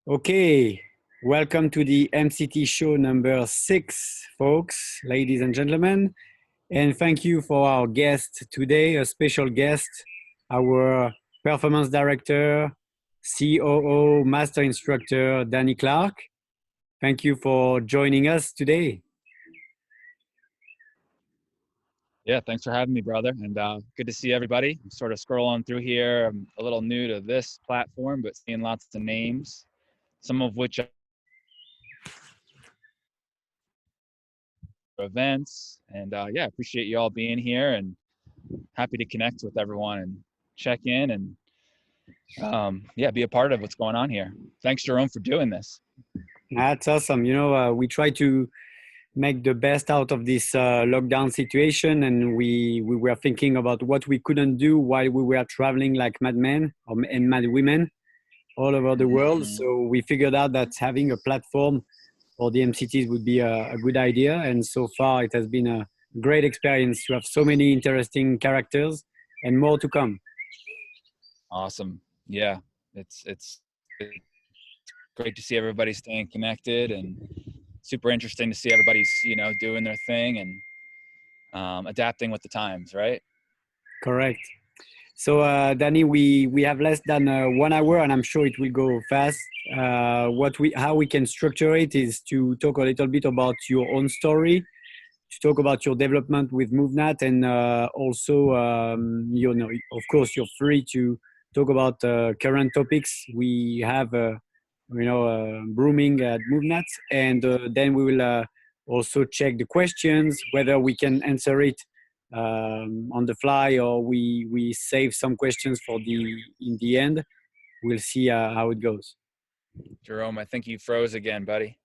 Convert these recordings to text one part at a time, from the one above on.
Okay, welcome to the MCT show number 6, folks, ladies and gentlemen. And thank you for our guest today, a special guest, our performance director, COO, master instructor, Danny Clark. Thank you for joining us today. Yeah, thanks for having me, brother. And good to see everybody. I'm sort of scrolling through here. I'm a little new to this platform, but seeing lots of names, some of which are events. And yeah, appreciate you all being here and happy to connect with everyone and check in and yeah, be a part of what's going on here. Thanks, Jerome, for doing this. That's awesome. We try to make the best out of this lockdown situation, and we were thinking about what we couldn't do while we were traveling like madmen and mad women all over the world. So we figured out that having a platform for the MCTs would be a good idea, and so far it has been a great experience to have so many interesting characters and more to come. Awesome. Yeah, it's great to see everybody staying connected and super interesting to see everybody's doing their thing and adapting with the times, right? Correct. So Danny, we have less than 1 hour, and I'm sure it will go fast. How we can structure it is to talk a little bit about your own story, to talk about your development with MovNat, and also of course you're free to talk about current topics we have brooming at MovNat, and then we will also check the questions, whether we can answer it on the fly, or we save some questions for in the end. We'll see how it goes. Jerome, I think you froze again, buddy.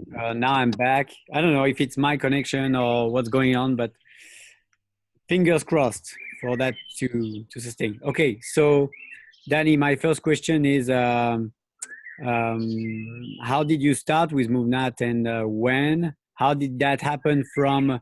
Now I'm back. I don't know if it's my connection or what's going on, but fingers crossed for that to sustain. Okay, so Danny, my first question is, how did you start with MovNat, and when? How did that happen from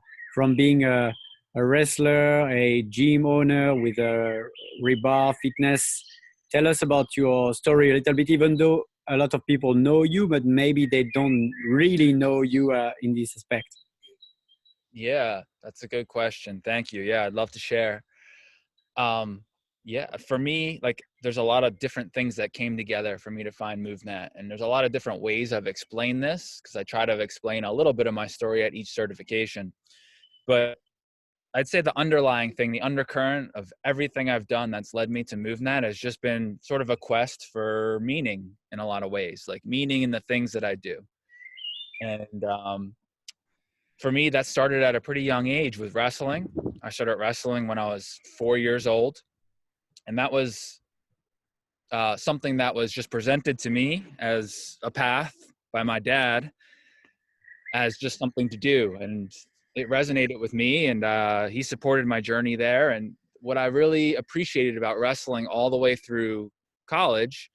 being a wrestler, a gym owner with a rebar fitness? Tell us about your story a little bit, even though a lot of people know you, but maybe they don't really know you in this aspect. Yeah, that's a good question. Thank you. Yeah, I'd love to share. Yeah, for me, like there's a lot of different things that came together for me to find MovNat. And there's a lot of different ways I've explained this because I try to explain a little bit of my story at each certification. But I'd say the underlying thing, the undercurrent of everything I've done that's led me to MovNat has just been sort of a quest for meaning in a lot of ways, like meaning in the things that I do. And for me, that started at a pretty young age with wrestling. I started wrestling when I was 4 years old. And that was something that was just presented to me as a path by my dad as just something to do. And it resonated with me, and he supported my journey there. And what I really appreciated about wrestling all the way through college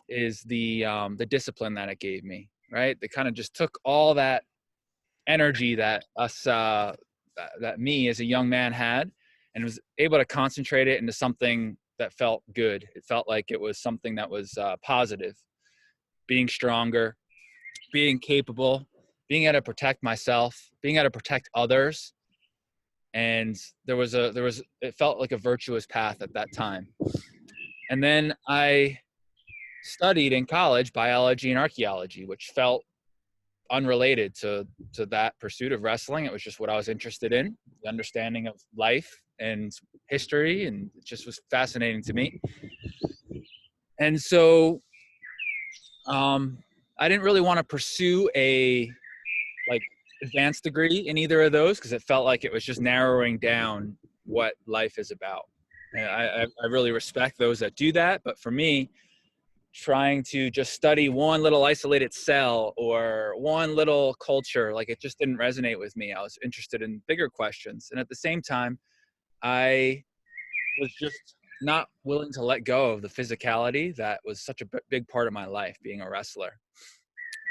is the discipline that it gave me, right? They kind of just took all that energy that that me as a young man had and was able to concentrate it into something that felt good. It felt like it was something that was positive, being stronger, being capable, being able to protect myself, being able to protect others. And it felt like a virtuous path at that time. And then I studied in college biology and archaeology, which felt unrelated to that pursuit of wrestling. It was just what I was interested in, the understanding of life and history, and it just was fascinating to me. And so I didn't really want to pursue a advanced degree in either of those because it felt like it was just narrowing down what life is about. And I really respect those that do that, but for me, trying to just study one little isolated cell or one little culture, like it just didn't resonate with me. I was interested in bigger questions. And at the same time, I was just not willing to let go of the physicality that was such a big part of my life, being a wrestler.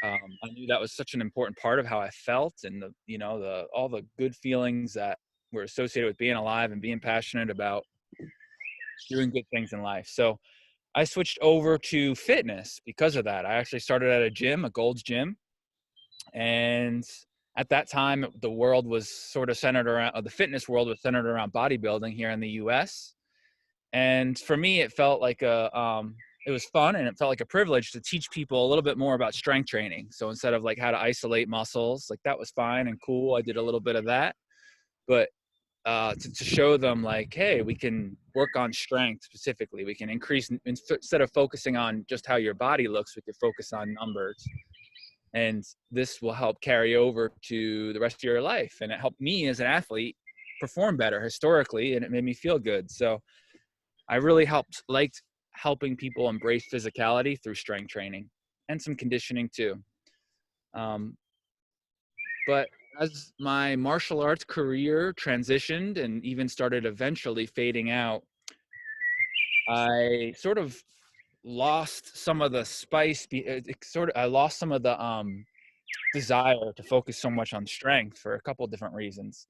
I knew that was such an important part of how I felt, and all the good feelings that were associated with being alive and being passionate about doing good things in life. So I switched over to fitness because of that. I actually started at a gym, a Gold's Gym. And at that time, the world was sort of centered around, the fitness world was centered around bodybuilding here in the US. And for me, it felt like it was fun, and it felt like a privilege to teach people a little bit more about strength training. So instead of like how to isolate muscles, like that was fine and cool. I did a little bit of that, but to show them like, hey, we can work on strength specifically. We can increase, instead of focusing on just how your body looks, we could focus on numbers. And this will help carry over to the rest of your life. And it helped me as an athlete perform better historically, and it made me feel good. So I really liked helping people embrace physicality through strength training and some conditioning too. But as my martial arts career transitioned and even started eventually fading out, I sort of lost some of the spice. I lost some of the desire to focus so much on strength for a couple of different reasons.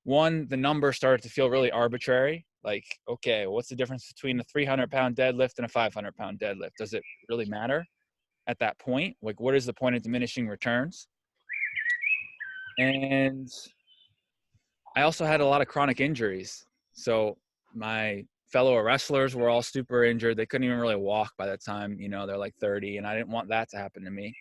One, the number started to feel really arbitrary. Like, okay, what's the difference between a 300-pound deadlift and a 500-pound deadlift? Does it really matter at that point? Like, what is the point of diminishing returns? And I also had a lot of chronic injuries. So my fellow wrestlers were all super injured. They couldn't even really walk by the time, they're like 30, and I didn't want that to happen to me.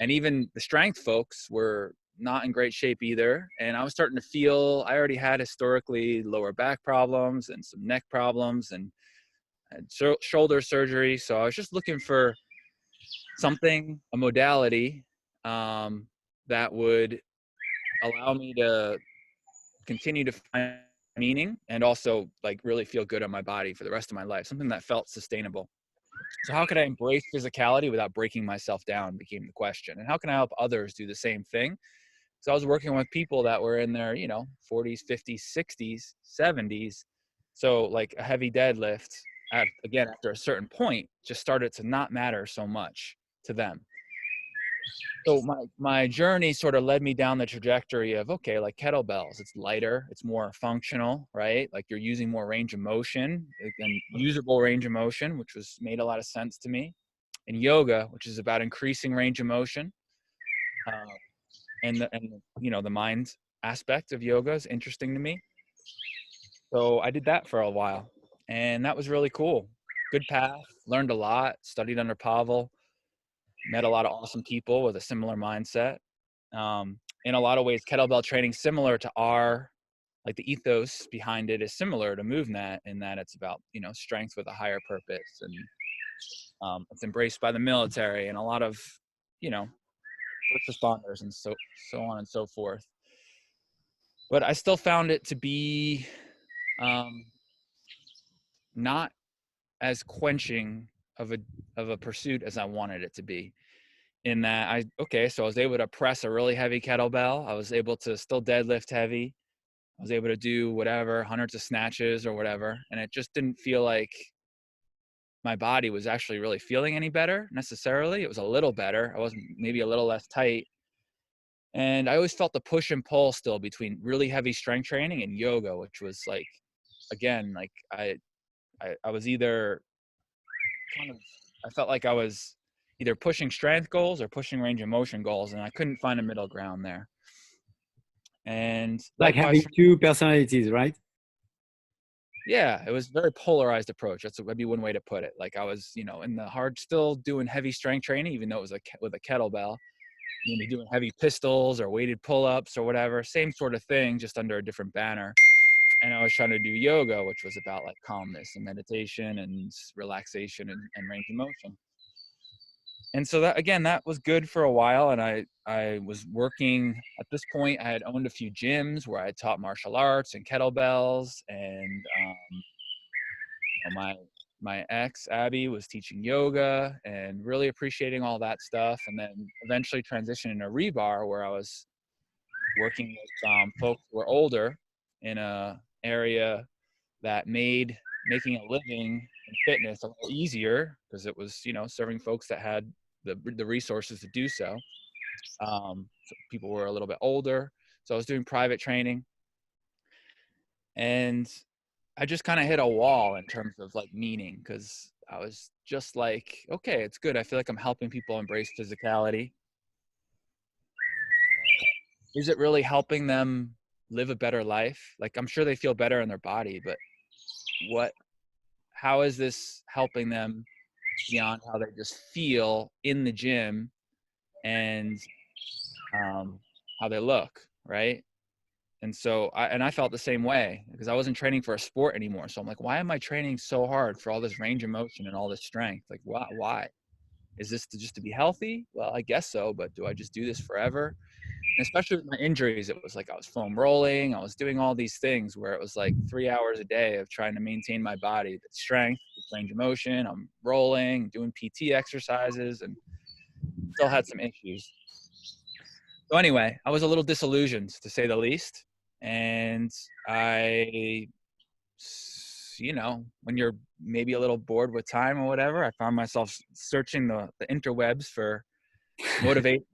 And even the strength folks were not in great shape either. And I was starting to feel, I already had historically lower back problems and some neck problems and shoulder surgery. So I was just looking for something, a modality that would allow me to continue to find meaning and also like really feel good on my body for the rest of my life, something that felt sustainable. So how could I embrace physicality without breaking myself down became the question. And how can I help others do the same thing? So I was working with people that were in their, 40s, 50s, 60s, 70s. So like a heavy deadlift, again, after a certain point, just started to not matter so much to them. So my journey sort of led me down the trajectory of, okay, like kettlebells, it's lighter, it's more functional, right? Like you're using more range of motion and usable range of motion, which made a lot of sense to me. And yoga, which is about increasing range of motion. And the mind aspect of yoga is interesting to me. So I did that for a while, and that was really cool. Good path, learned a lot, studied under Pavel, met a lot of awesome people with a similar mindset. In a lot of ways, kettlebell training, similar to like the ethos behind it is similar to MovNat in that it's about, strength with a higher purpose. And it's embraced by the military and a lot of, first responders and so on and so forth. But I still found it to be not as quenching of a pursuit as I wanted it to be. In that so I was able to press a really heavy kettlebell. I was able to still deadlift heavy. I was able to do whatever, hundreds of snatches or whatever. And it just didn't feel like my body was actually really feeling any better necessarily. It was a little better. I wasn't, maybe a little less tight. And I always felt the push and pull still between really heavy strength training and yoga, which was like, again, like I was either I felt like I was either pushing strength goals or pushing range of motion goals, and I couldn't find a middle ground there. And Like likewise, having two personalities, right? yeah, it was a very polarized approach. That'd be one way to put it. Like I was, in the hard, still doing heavy strength training, even though it was with a kettlebell, maybe doing heavy pistols or weighted pull-ups or whatever, same sort of thing, just under a different banner. And I was trying to do yoga, which was about like calmness and meditation and relaxation and range of motion. And so that was good for a while. And I was working at this point. I had owned a few gyms where I taught martial arts and kettlebells. And my ex Abby was teaching yoga and really appreciating all that stuff. And then eventually transitioned into rebar, where I was working with folks who were older in a area that made making a living in fitness a little easier, because it was, serving folks that had the resources to do so. So people were a little bit older. So I was doing private training, and I just kind of hit a wall in terms of like meaning, because I was just like, okay, it's good. I feel like I'm helping people embrace physicality. Is it really helping them live a better life? Like, I'm sure they feel better in their body, but how is this helping them beyond how they just feel in the gym and how they look, right? And so I felt the same way because I wasn't training for a sport anymore. So I'm like, why am I training so hard for all this range of motion and all this strength? Like, why? Is this just to be healthy? Well, I guess so, but do I just do this forever? And especially with my injuries, it was like I was foam rolling. I was doing all these things where it was like 3 hours a day of trying to maintain my body, the strength, the range of motion. I'm rolling, doing PT exercises, and still had some issues. So anyway, I was a little disillusioned, to say the least. And I, when you're maybe a little bored with time or whatever, I found myself searching the interwebs for motivation.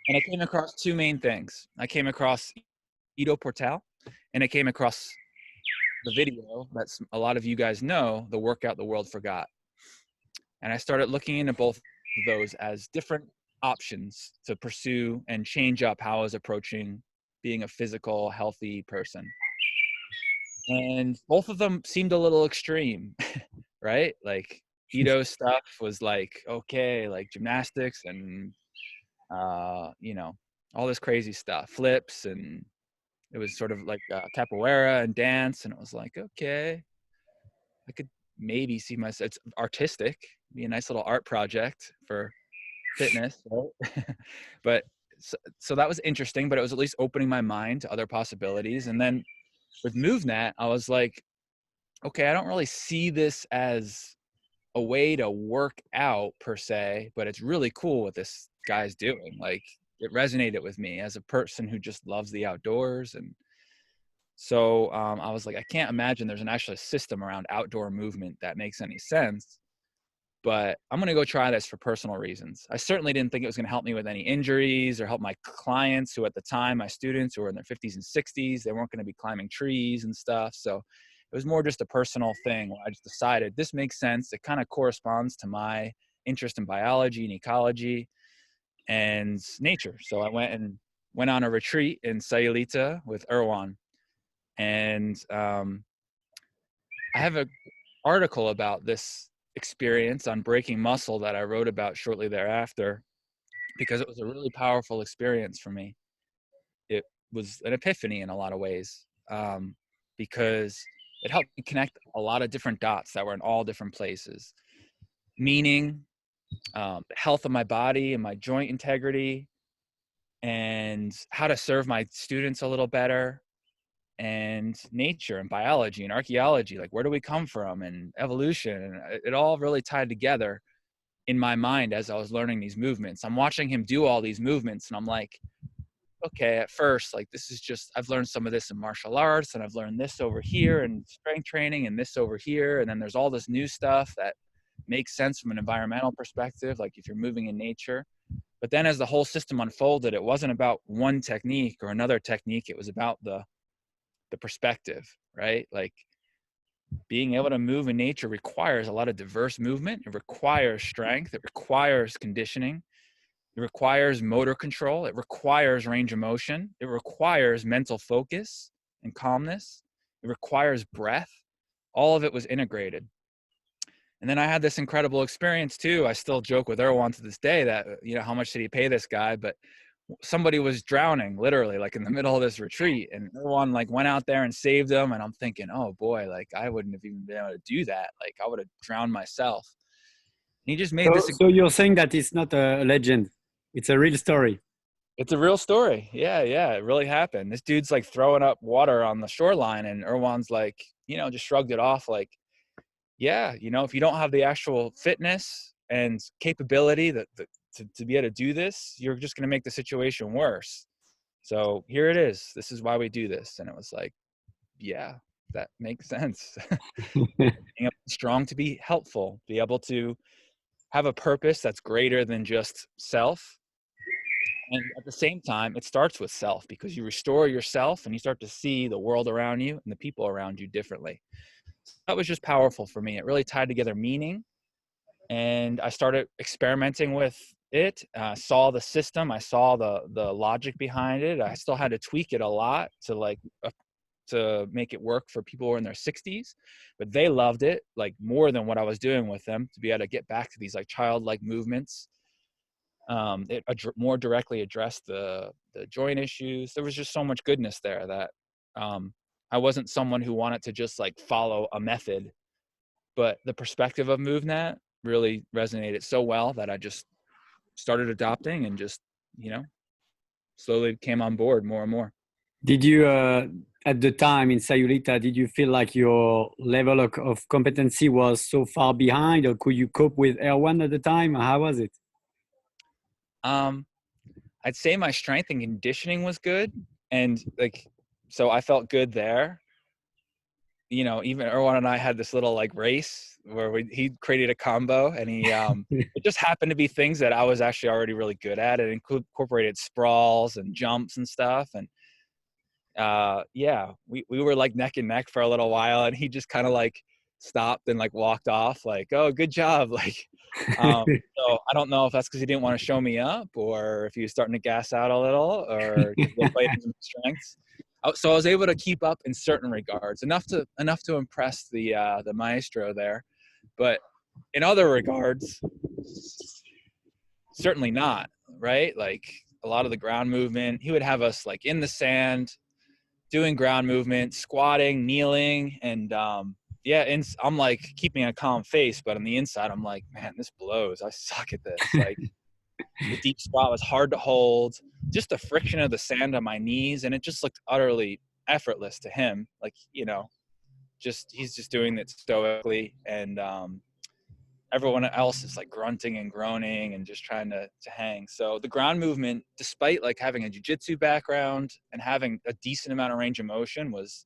And I came across two main things. I came across Ido Portal, and I came across the video that a lot of you guys know, the workout the world forgot. And I started looking into both of those as different options to pursue and change up how I was approaching being a physical, healthy person. And both of them seemed a little extreme, right? Like Ido's stuff was like, okay, like gymnastics and, all this crazy stuff, flips, and it was sort of like capoeira and dance. And it was like, okay, I could maybe see myself, it's artistic, be a nice little art project for fitness, right? But so that was interesting, but it was at least opening my mind to other possibilities. And then with MovNat, I was like, okay, I don't really see this as a way to work out per se, but it's really cool what this guy's doing. Like, it resonated with me as a person who just loves the outdoors. And so I was like, I can't imagine there's an actual system around outdoor movement that makes any sense, but I'm going to go try this for personal reasons. I certainly didn't think it was going to help me with any injuries or help my clients who at the time, my students who were in their 50s and 60s, they weren't going to be climbing trees and stuff. So it was more just a personal thing where I just decided this makes sense. It kind of corresponds to my interest in biology and ecology and nature. So I went on a retreat in Sayulita with Erwan. And I have an article about this experience on breaking muscle that I wrote about shortly thereafter, because it was a really powerful experience for me. It was an epiphany in a lot of ways, because it helped me connect a lot of different dots that were in all different places. Meaning, the health of my body and my joint integrity, and how to serve my students a little better, and nature and biology and archaeology, like where do we come from, and evolution. And it all really tied together in my mind as I was learning these movements. I'm watching him do all these movements and I'm like, okay, at first, like, this is just, I've learned some of this in martial arts, and I've learned this over here in strength training, and this over here. And then there's all this new stuff that makes sense from an environmental perspective, like if you're moving in nature. But then as the whole system unfolded, it wasn't about one technique or another technique. It was about the perspective, right? Like, being able to move in nature requires a lot of diverse movement. It requires strength. It requires conditioning. It requires motor control. It requires range of motion. It requires mental focus and calmness. It requires breath. All of it was integrated. And then I had this incredible experience too. I still joke with Erwan to this day that, how much did he pay this guy? But somebody was drowning literally like in the middle of this retreat, and everyone like went out there and saved them. And I'm thinking, oh boy, like I wouldn't have even been able to do that. Like I would have drowned myself. And he just made this. So you're saying that it's not a legend, it's a real story. It's a real story. Yeah. It really happened. This dude's like throwing up water on the shoreline, and Erwan's like, just shrugged it off. Like, yeah, if you don't have the actual fitness and capability to be able to do this, you're just going to make the situation worse. So here it is. This is why we do this. And it was like, yeah, that makes sense. Being strong to be helpful, be able to have a purpose that's greater than just self. And at the same time, it starts with self, because you restore yourself and you start to see the world around you and the people around you differently. That was just powerful for me. It really tied together meaning, and I started experimenting with it. Saw the system, I saw the logic behind it. I still had to tweak it a lot to to make it work for people who are in their 60s, but they loved it like more than what I was doing with them, to be able to get back to these like childlike movements. It more directly addressed the joint issues. There was just so much goodness there that I wasn't someone who wanted to just like follow a method, but the perspective of MovNat really resonated so well that I just started adopting and just, you know, slowly came on board more and more. Did you, at the time in Sayulita, did you feel like your level of competency was so far behind, or could you cope with Air1 at the time? How was it? I'd say my strength and conditioning was good. And like, so I felt good there. You know, even Erwan and I had this little like race where he created a combo, and it just happened to be things that I was actually already really good at. It incorporated sprawls and jumps and stuff. And yeah, we were like neck and neck for a little while, and he just kind of like stopped and like walked off like, oh, good job. Like, so I don't know if that's because he didn't want to show me up, or if he was starting to gas out a little, or played some strengths. So I was able to keep up in certain regards, enough to impress the maestro there, but in other regards, certainly not. Right? Like a lot of the ground movement, he would have us like in the sand, doing ground movement, squatting, kneeling, and yeah, and I'm like keeping a calm face, but on the inside, I'm like, man, this blows. I suck at this. Like the deep squat was hard to hold. Just the friction of the sand on my knees, and it just looked utterly effortless to him. Like, you know, he's just doing it stoically, and everyone else is like grunting and groaning and just trying to hang. So the ground movement, despite like having a jiu-jitsu background and having a decent amount of range of motion, was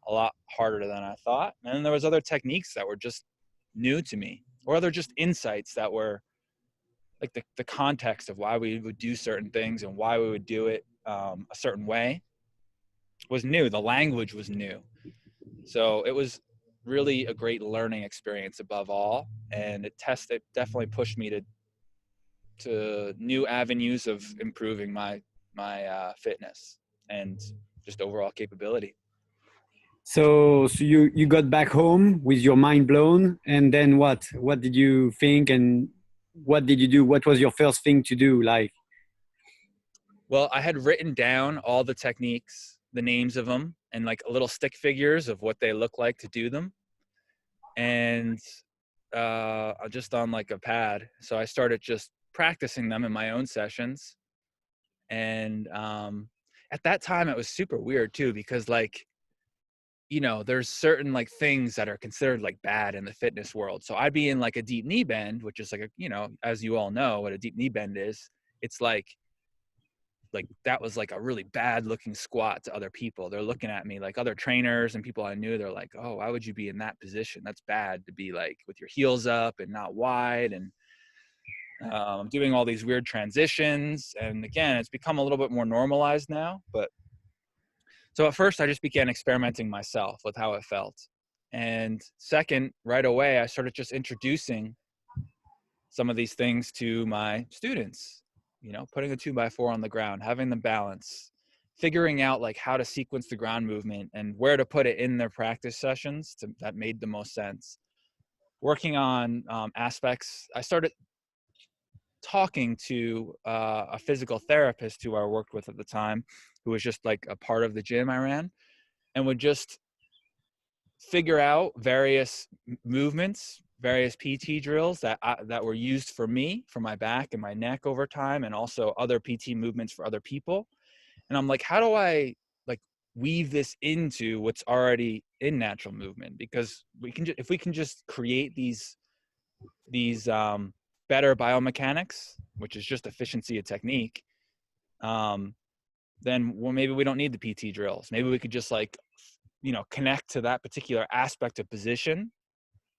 a lot harder than I thought. And then there was other techniques that were just new to me, or other just insights that were like the context of why we would do certain things and why we would do it a certain way was new. The language was new. So it was really a great learning experience above all. And it definitely pushed me to new avenues of improving my fitness and just overall capability. So you got back home with your mind blown, and then what? What did you think, and what did you do? What was your first thing to do? Like, well, I had written down all the techniques, the names of them, and like little stick figures of what they look like to do them, and just on like a pad. So I started just practicing them in my own sessions, and at that time it was super weird too, because like, you know, there's certain like things that are considered like bad in the fitness world. So I'd be in like a deep knee bend, which is like a, you know, as you all know what a deep knee bend is. It's like that was like a really bad looking squat to other people. They're looking at me, like other trainers and people I knew, they're like, oh, why would you be in that position? That's bad to be like with your heels up and not wide. And doing all these weird transitions. And again, it's become a little bit more normalized now, but so at first I just began experimenting myself with how it felt. And second, right away, I started just introducing some of these things to my students, you know, putting a 2x4 on the ground, having them balance, figuring out like how to sequence the ground movement and where to put it in their practice sessions that made the most sense. Working on aspects, I started talking to a physical therapist who I worked with at the time, who was just like a part of the gym I ran, and would just figure out various movements, various PT drills that were used for me, for my back and my neck over time, and also other PT movements for other people. And I'm like, how do I like weave this into what's already in natural movement? Because if we can just create these better biomechanics, which is just efficiency of technique, then well, maybe we don't need the PT drills. Maybe we could just like, you know, connect to that particular aspect of position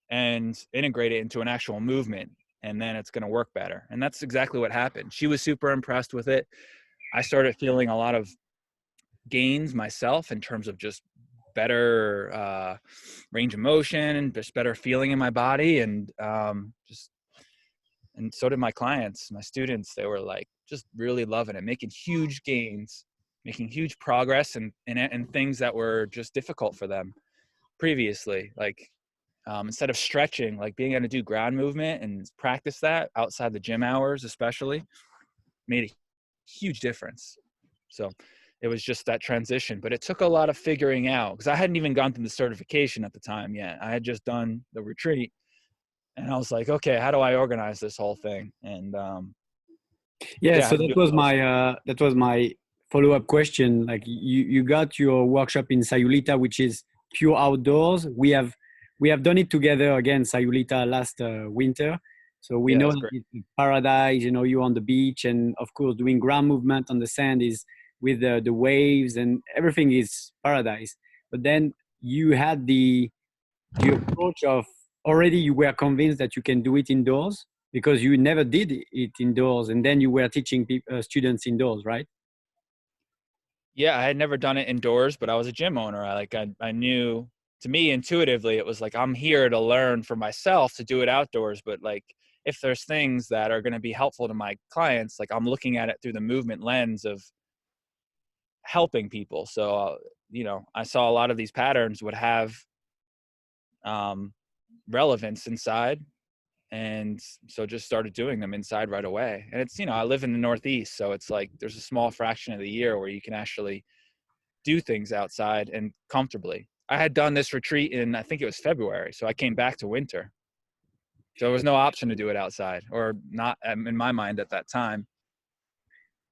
and integrate it into an actual movement, and then it's going to work better. And that's exactly what happened. She was super impressed with it. I started feeling a lot of gains myself in terms of just better range of motion, just better feeling in my body, and and so did my clients, my students. They were like just really loving it, making huge gains, making huge progress, and things that were just difficult for them previously. Like instead of stretching, like being able to do ground movement and practice that outside the gym hours, especially, made a huge difference. So it was just that transition, but it took a lot of figuring out because I hadn't even gone through the certification at the time yet. I had just done the retreat, and I was like, okay, how do I organize this whole thing? And Yeah, yeah, I so had to do it myself. that was my follow-up question. Like you got your workshop in Sayulita, which is pure outdoors. We have done it together again, Sayulita last winter. So we Yeah, know that's that great. it's paradise. You know, you're on the beach, and of course, doing ground movement on the sand is with the waves, and everything is paradise. But then you had the approach of already you were convinced that you can do it indoors because you never did it indoors, and then you were teaching students indoors, right? Yeah, I had never done it indoors, but I was a gym owner. I knew, to me intuitively, it was like I'm here to learn for myself to do it outdoors. But like if there's things that are going to be helpful to my clients, like I'm looking at it through the movement lens of helping people. So I saw a lot of these patterns would have um, relevance inside, and so just started doing them inside right away. And it's, I live in the Northeast, so it's like there's a small fraction of the year where you can actually do things outside and comfortably. I had done this retreat in, I think it was February, so I came back to winter. So there was no option to do it outside, or not in my mind at that time.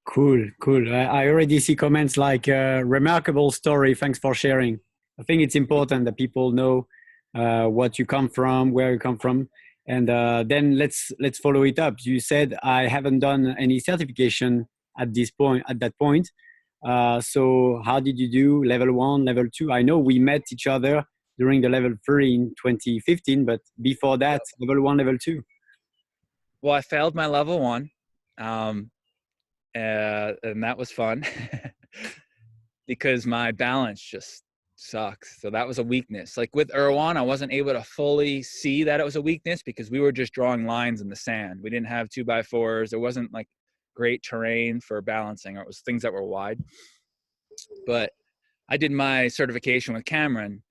Cool, cool. I already see comments like remarkable story. Thanks for sharing. I think it's important that people know what you come from, where you come from, and then let's follow it up. You said I haven't done any certification at this point. At that point, so how did you do level one, level two? I know we met each other during the level three in 2015, but before that, level one, level two. Well, I failed my level one, um, and that was fun because my balance just sucks. So that was a weakness. Like with Irwan, I wasn't able to fully see that it was a weakness because we were just drawing lines in the sand. We didn't have 2x4s. There wasn't like great terrain for balancing, or it was things that were wide. But I did my certification with Cameron,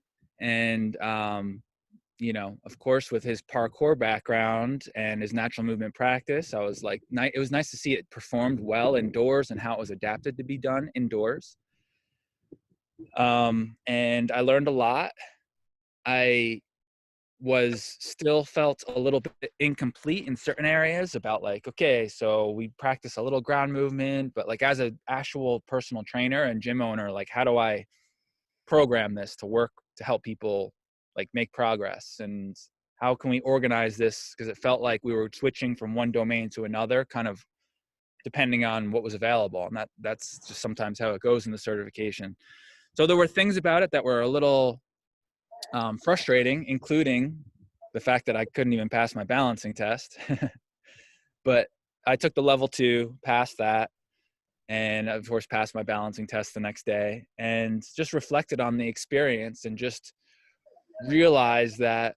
and of course, with his parkour background and his natural movement practice, I was like, it was nice to see it performed well indoors and how it was adapted to be done indoors. And I learned a lot. I was still felt a little bit incomplete in certain areas about like, okay, so we practice a little ground movement, but like as an actual personal trainer and gym owner, like how do I program this to work to help people like make progress, and how can we organize this, because it felt like we were switching from one domain to another kind of depending on what was available, and that's just sometimes how it goes in the certification. So there were things about it that were a little frustrating, including the fact that I couldn't even pass my balancing test. But I took the level two, passed that, and of course passed my balancing test the next day, and just reflected on the experience and just realized that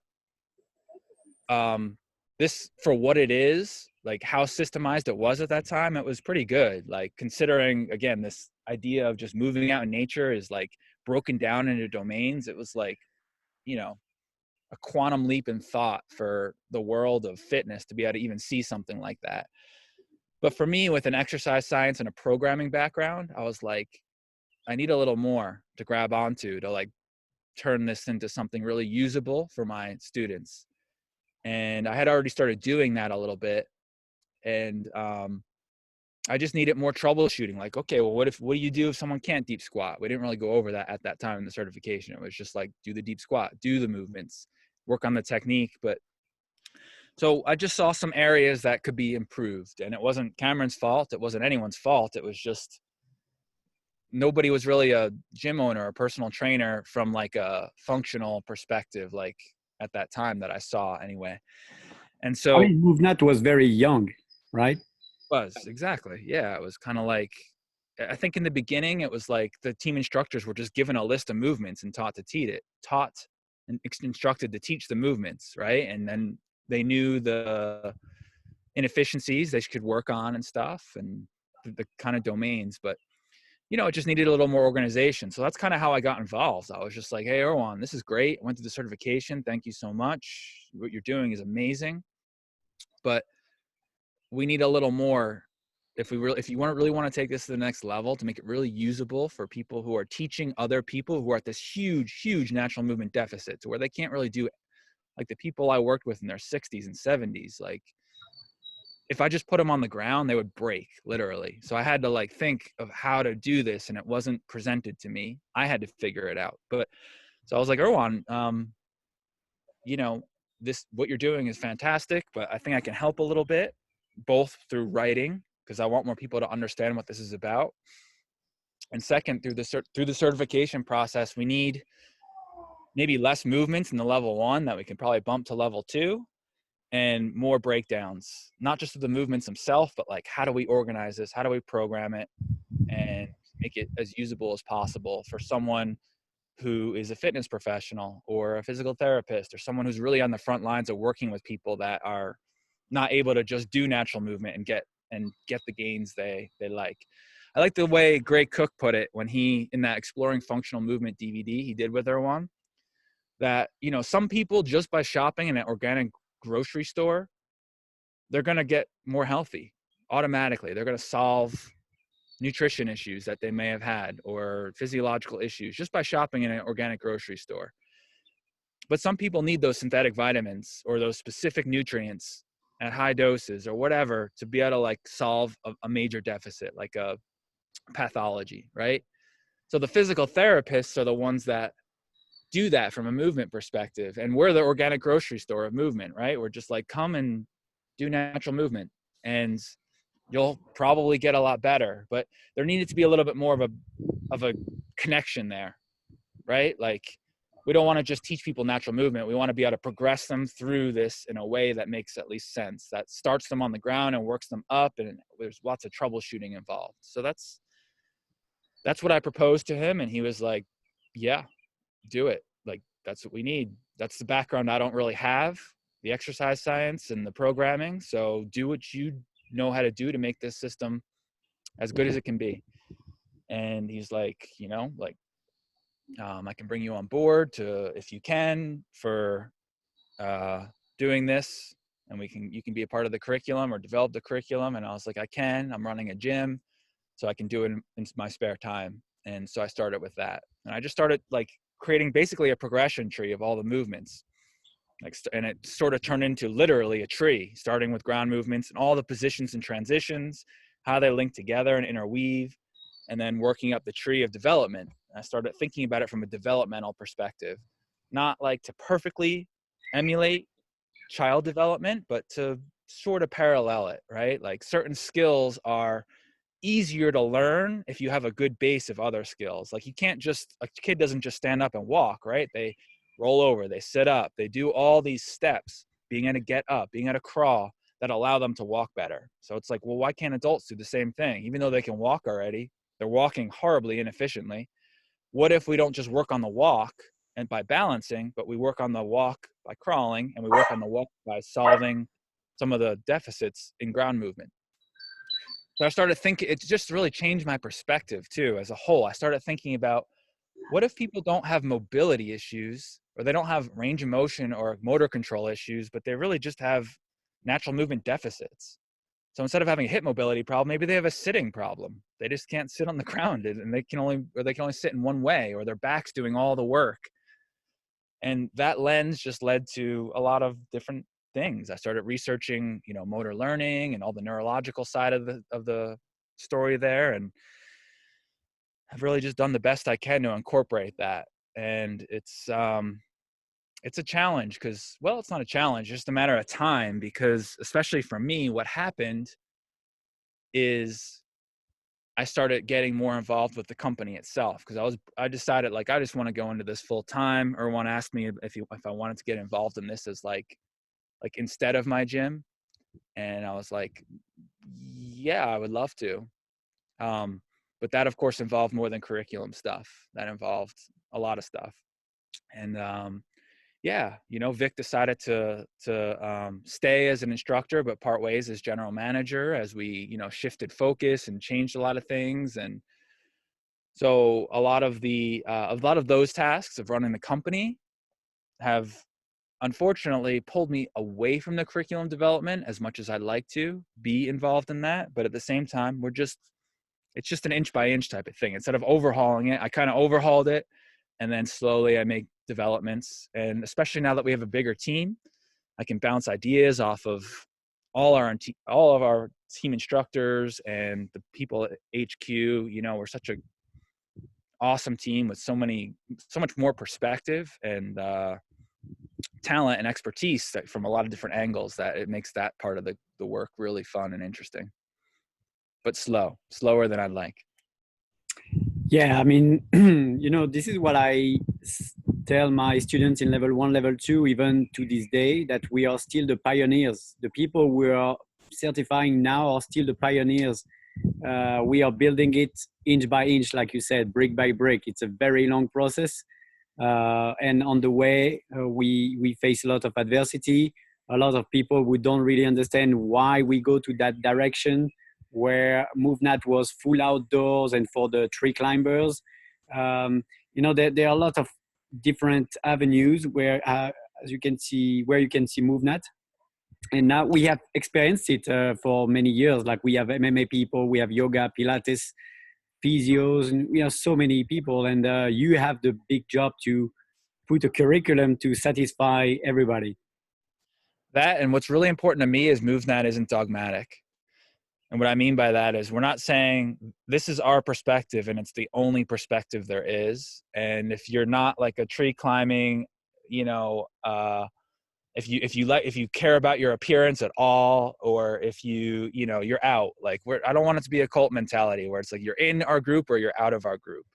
this, for what it is, like how systemized it was at that time, it was pretty good. Like considering, again, this idea of just moving out in nature is like broken down into domains. It was like, a quantum leap in thought for the world of fitness to be able to even see something like that. But for me, with an exercise science and a programming background, I was like, I need a little more to grab onto to like turn this into something really usable for my students. And I had already started doing that a little bit. And I just needed more troubleshooting. Like, okay, well, what do you do if someone can't deep squat? We didn't really go over that at that time in the certification. It was just like, do the deep squat, do the movements, work on the technique. But so I just saw some areas that could be improved, and it wasn't Cameron's fault. It wasn't anyone's fault. It was just nobody was really a gym owner or personal trainer from like a functional perspective, like at that time that I saw anyway. And I so mean, MovNat was very young, right? was exactly, yeah, it was kind of like I think in the beginning, it was like the team instructors were just given a list of movements and taught and instructed to teach the movements, right? And then they knew the inefficiencies they could work on and stuff, and the kind of domains. But it just needed a little more organization. So that's kind of how I got involved. I was just like, hey, Erwan, this is great. I went through the certification. Thank you so much. What you're doing is amazing. But we need a little more if you really want to take this to the next level, to make it really usable for people who are teaching other people who are at this huge natural movement deficit, to where they can't really do it. Like the people I worked with in their 60s and 70s, like if I just put them on the ground, they would break, literally. So I had to like think of how to do this, and it wasn't presented to me. I had to figure it out. But so I was like, Erwan, what you're doing is fantastic, but I think I can help a little bit, both through writing, because I want more people to understand what this is about. And second, through the certification process, we need maybe less movements in the level 1 that we can probably bump to level 2, and more breakdowns, not just of the movements themselves, but like, how do we organize this? How do we program it and make it as usable as possible for someone who is a fitness professional or a physical therapist, or someone who's really on the front lines of working with people that are not able to just do natural movement and get the gains they like. I like the way Greg Cook put it when he, in that Exploring Functional Movement DVD he did with Erwan, that, some people, just by shopping in an organic grocery store, they're going to get more healthy automatically. They're going to solve nutrition issues that they may have had, or physiological issues, just by shopping in an organic grocery store. But some people need those synthetic vitamins or those specific nutrients at high doses or whatever to be able to like solve a major deficit, like a pathology, right? So the physical therapists are the ones that do that from a movement perspective. And we're the organic grocery store of movement, right? We're just like, come and do natural movement and you'll probably get a lot better. But there needed to be a little bit more of a connection there, right? Like, we don't want to just teach people natural movement. We want to be able to progress them through this in a way that makes at least sense, that starts them on the ground and works them up, and there's lots of troubleshooting involved. So that's what I proposed to him, and he was like, yeah, do it. Like, that's what we need. That's the background I don't really have, the exercise science and the programming. So do what you know how to do to make this system as good as it can be. And he's like, I can bring you on board if you can, for doing this, and you can be a part of the curriculum or develop the curriculum. And I was like, I'm running a gym, so I can do it in my spare time. And so I started with that, and I just started like creating basically a progression tree of all the movements, and it sort of turned into literally a tree, starting with ground movements and all the positions and transitions, how they link together and interweave, and then working up the tree of development. I started thinking about it from a developmental perspective, not like to perfectly emulate child development, but to sort of parallel it, right? Like, certain skills are easier to learn if you have a good base of other skills. Like, a kid doesn't just stand up and walk, right? They roll over, they sit up, they do all these steps, being able to get up, being able to crawl, that allow them to walk better. So it's like, well, why can't adults do the same thing? Even though they can walk already, they're walking horribly inefficiently. What if we don't just work on the walk and by balancing, but we work on the walk by crawling, and we work on the walk by solving some of the deficits in ground movement? So I started thinking, it just really changed my perspective too, as a whole. I started thinking about, what if people don't have mobility issues, or they don't have range of motion or motor control issues, but they really just have natural movement deficits? So instead of having a hip mobility problem, maybe they have a sitting problem. They just can't sit on the ground, and they can only sit in one way, or their back's doing all the work. And that lens just led to a lot of different things. I started researching, motor learning and all the neurological side of the story there. And I've really just done the best I can to incorporate that. And it's a challenge, because, well, it's not a challenge, it's just a matter of time, because especially for me, what happened is I started getting more involved with the company itself, because I decided, like, I just want to go into this full time. Or want to ask me if I wanted to get involved in this as like instead of my gym. And I was like, yeah, I would love to. But But that, of course, involved more than curriculum stuff. That involved a lot of stuff. And yeah, you know, Vic decided to stay as an instructor, but part ways as general manager as we, you know, shifted focus and changed a lot of things. And so a lot of those tasks of running the company have unfortunately pulled me away from the curriculum development as much as I'd like to be involved in that. But at the same time, it's just an inch by inch type of thing. Instead of overhauling it, I kind of overhauled it, and then slowly I make developments. And especially now that we have a bigger team, I can bounce ideas off of all of our team instructors and the people at HQ. You know, we're such a awesome team with so much more perspective and talent and expertise from a lot of different angles, that it makes that part of the work really fun and interesting, but slower than I'd like. Yeah, I mean, you know, this is what I tell my students in level 1, level 2, even to this day, that we are still the pioneers. The people we are certifying now are still the pioneers. We are building it inch by inch, like you said, brick by brick. It's a very long process. And on the way, we face a lot of adversity, a lot of people who don't really understand why we go to that direction, where MovNat was full outdoors and for the tree climbers. You know, there are a lot of different avenues where, as you can see, where you can see MovNat. And now we have experienced it for many years. Like we have MMA people, we have yoga, Pilates, physios, and we have so many people. And you have the big job to put a curriculum to satisfy everybody. That, and what's really important to me is MovNat isn't dogmatic. And what I mean by that is we're not saying this is our perspective and it's the only perspective there is. And if you're not like a tree climbing, you know, if you care about your appearance at all, or if you know, you're out, like I don't want it to be a cult mentality where it's like you're in our group or you're out of our group.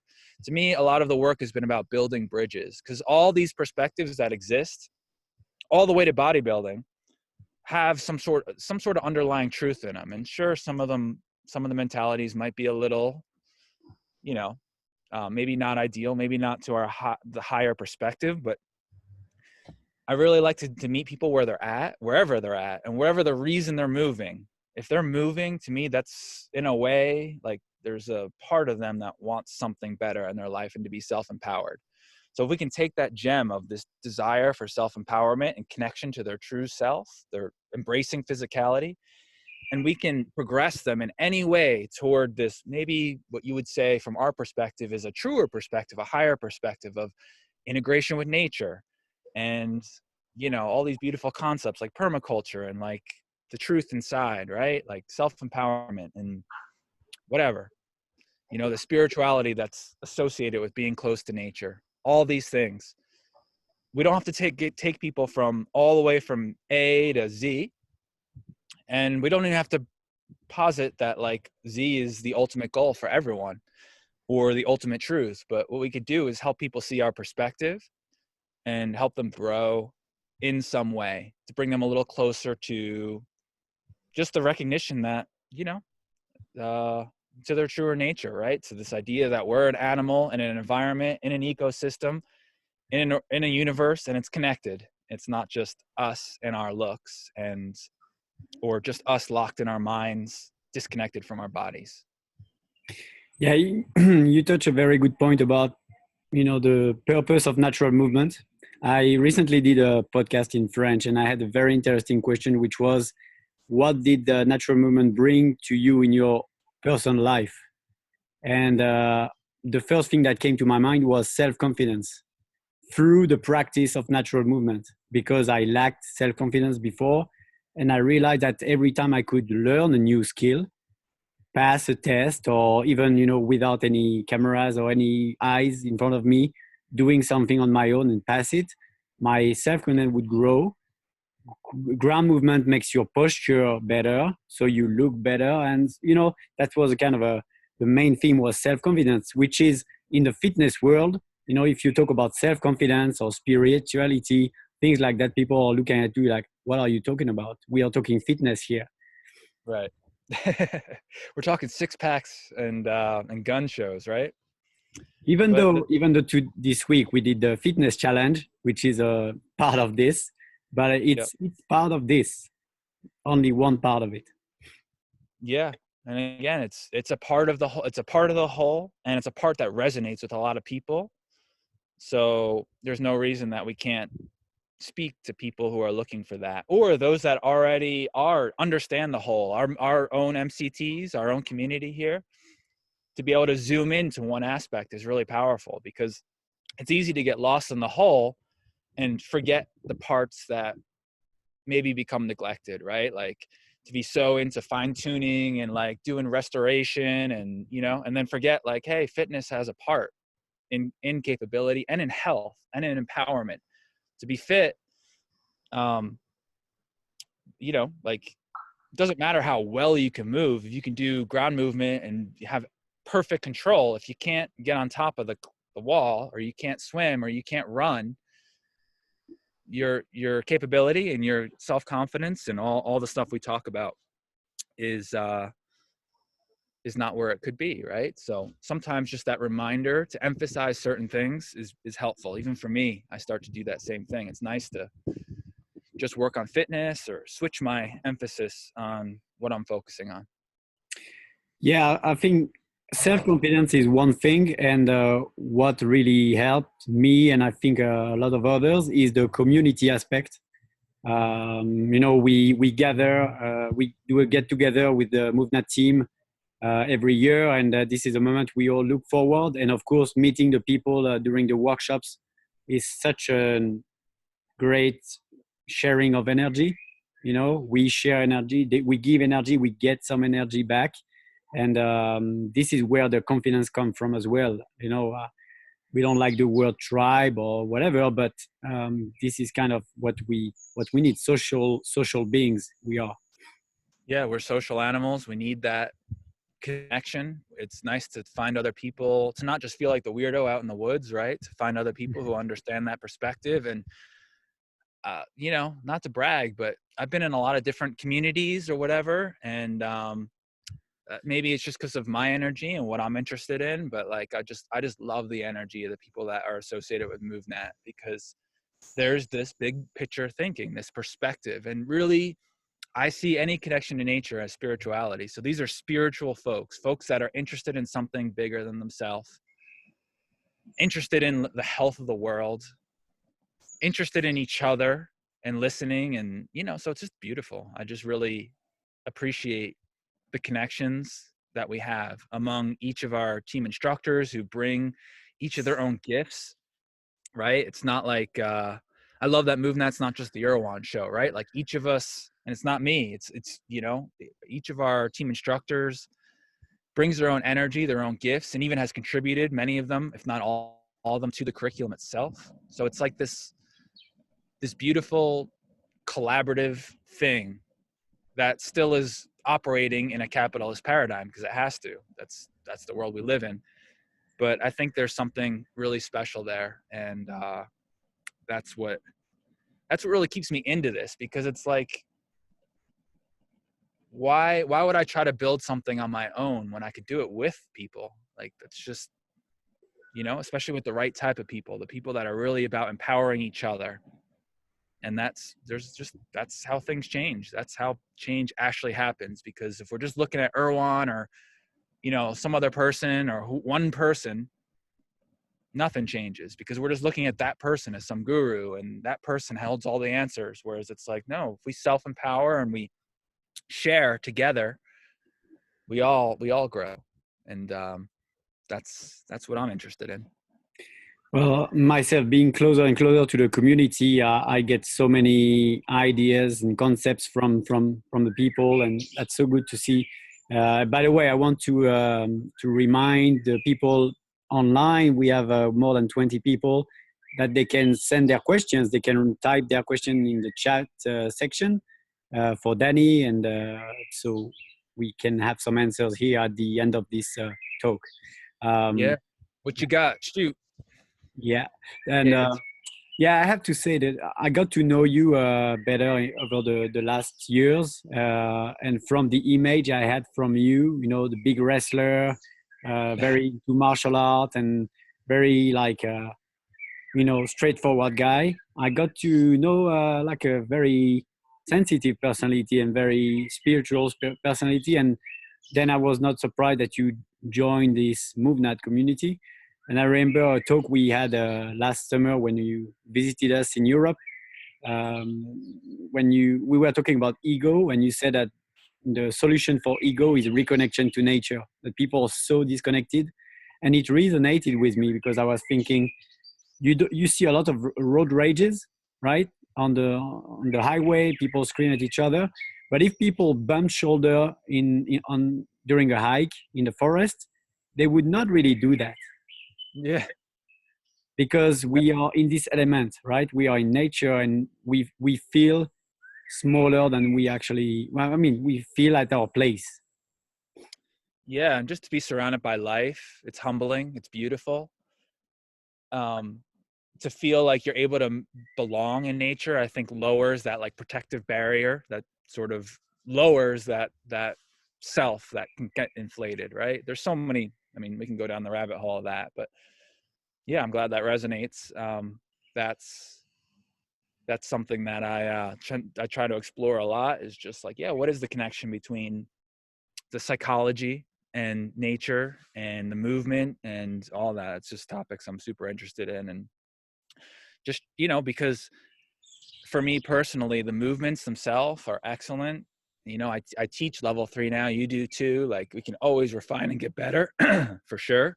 To me, a lot of the work has been about building bridges, because all these perspectives that exist all the way to bodybuilding have some sort of underlying truth in them. And sure, some of the mentalities might be a little, you know, maybe not ideal, maybe not to the higher perspective, but I really like to meet people where they're at, wherever they're at, and wherever the reason they're moving. If they're moving, to me, that's in a way like there's a part of them that wants something better in their life and to be self-empowered. So if we can take that gem of this desire for self-empowerment and connection to their true self, they're embracing physicality, and we can progress them in any way toward this, maybe what you would say from our perspective is a truer perspective, a higher perspective of integration with nature, and, you know, all these beautiful concepts like permaculture and like the truth inside, right? Like self-empowerment and whatever, you know, the spirituality that's associated with being close to nature. All these things. We don't have to take people from all the way from A to Z. And we don't even have to posit that like Z is the ultimate goal for everyone or the ultimate truth. But what we could do is help people see our perspective and help them grow in some way to bring them a little closer to just the recognition that, you know, to their truer nature, right? So this idea that we're an animal in an environment, in an ecosystem, in a universe, and it's connected. It's not just us and our looks, or just us locked in our minds, disconnected from our bodies. Yeah, you touch a very good point about, you know, the purpose of natural movement. I recently did a podcast in French, and I had a very interesting question, which was, what did the natural movement bring to you in your personal life? And the first thing that came to my mind was self-confidence through the practice of natural movement, because I lacked self-confidence before. And I realized that every time I could learn a new skill, pass a test, or even, you know, without any cameras or any eyes in front of me, doing something on my own and pass it, my self-confidence would grow. Ground movement makes your posture better, so you look better. And, you know, that was a kind of the main theme was self-confidence, which is in the fitness world. You know, if you talk about self-confidence or spirituality, things like that, people are looking at you like, what are you talking about? We are talking fitness here. Right. We're talking six packs and gun shows, right? Even But though this week we did the fitness challenge, which is a part of this, but yep. it's part of this, only one part of it. Yeah. And again, it's a part of the whole, it's a part of the whole, and it's a part that resonates with a lot of people. So there's no reason that we can't speak to people who are looking for that, or those that already understand the whole, our own MCTs, our own community here. To be able to zoom into one aspect is really powerful, because it's easy to get lost in the whole and forget the parts that maybe become neglected, right? Like to be so into fine tuning and like doing restoration and, and then forget like, hey, fitness has a part in capability and in health and in empowerment. To be fit, like it doesn't matter how well you can move. If you can do ground movement and you have perfect control, if you can't get on top of the wall, or you can't swim, or you can't run, your capability and your self-confidence and all the stuff we talk about is not where it could be, right? So sometimes just that reminder to emphasize certain things is helpful. Even for me, I start to do that same thing. It's nice to just work on fitness or switch my emphasis on what I'm focusing on. Yeah, I think self-confidence is one thing, and what really helped me, and I think a lot of others, is the community aspect. We gather, we do a get together with the MovNat team every year, and this is a moment we all look forward. And of course, meeting the people during the workshops is such a great sharing of energy. We share energy, we give energy, we get some energy back, and this is where the confidence comes from as well. We don't like the word tribe or whatever, but this is kind of what we need. Social beings we are. Yeah, we're social animals. We need that connection. It's nice to find other people, to not just feel like the weirdo out in the woods, right? To find other people who understand that perspective. And not to brag, but I've been in a lot of different communities or whatever, and maybe it's just because of my energy and what I'm interested in, but like I just love the energy of the people that are associated with MovNat, because there's this big picture thinking, this perspective, and really I see any connection to nature as spirituality. So these are spiritual folks that are interested in something bigger than themselves, interested in the health of the world, interested in each other and listening. And, so it's just beautiful. I just really appreciate the connections that we have among each of our team instructors who bring each of their own gifts, right? It's not like, I love that MovNat's not just the Erwan show, right? Like each of us, and it's not me, it's each of our team instructors brings their own energy, their own gifts, and even has contributed, many of them, if not all of them, to the curriculum itself. So it's like this beautiful collaborative thing that still is operating in a capitalist paradigm, because it has to. That's the world we live in. But I think there's something really special there, and that's what really keeps me into this, because it's like, why would I try to build something on my own when I could do it with people? Like, that's just, especially with the right type of people, the people that are really about empowering each other. And that's how things change. That's how change actually happens. Because if we're just looking at Erwan or, some other person or one person, nothing changes, because we're just looking at that person as some guru and that person holds all the answers. Whereas it's like, no, if we self-empower and we share together, we all grow. And that's what I'm interested in. Well, myself being closer and closer to the community, I get so many ideas and concepts from the people, and that's so good to see. By the way, I want to remind the people online. We have more than 20 people that they can send their questions. They can type their question in the chat section for Danny, and so we can have some answers here at the end of this talk. Yeah. What you got? Shoot. Yeah, and Yeah, Yeah, I have to say that I got to know you better over the last years. And from the image I had from you, you know, the big wrestler, very into martial art and very like, you know, straightforward guy. I got to know like a very sensitive personality and very spiritual personality. And then I was not surprised that you joined this MovNat community. And I remember a talk we had last summer when you visited us in Europe. When we were talking about ego, and you said that the solution for ego is reconnection to nature. That people are so disconnected, and it resonated with me because I was thinking, you see a lot of road rages, right? On the highway, people scream at each other. But if people bump shoulder in on during a hike in the forest, they would not really do that Yeah. because we are in this element, right? We are in nature, and we feel smaller than we actually. Well, I mean, we feel at our place. Yeah. And just to be surrounded by life, it's humbling. It's beautiful. Um, to feel like you're able to belong in nature, I think lowers that like protective barrier that sort of lowers that self that can get inflated, right? There's so many, I mean, we can go down the rabbit hole of that, but yeah, I'm glad that resonates. That's that's something that I try to explore a lot, is just like, yeah, what is the connection between the psychology and nature and the movement and all that? It's just topics I'm super interested in. And just, you know, because for me personally, the movements themselves are excellent. You know, I teach level 3 now. You do too. Like, we can always refine and get better for sure.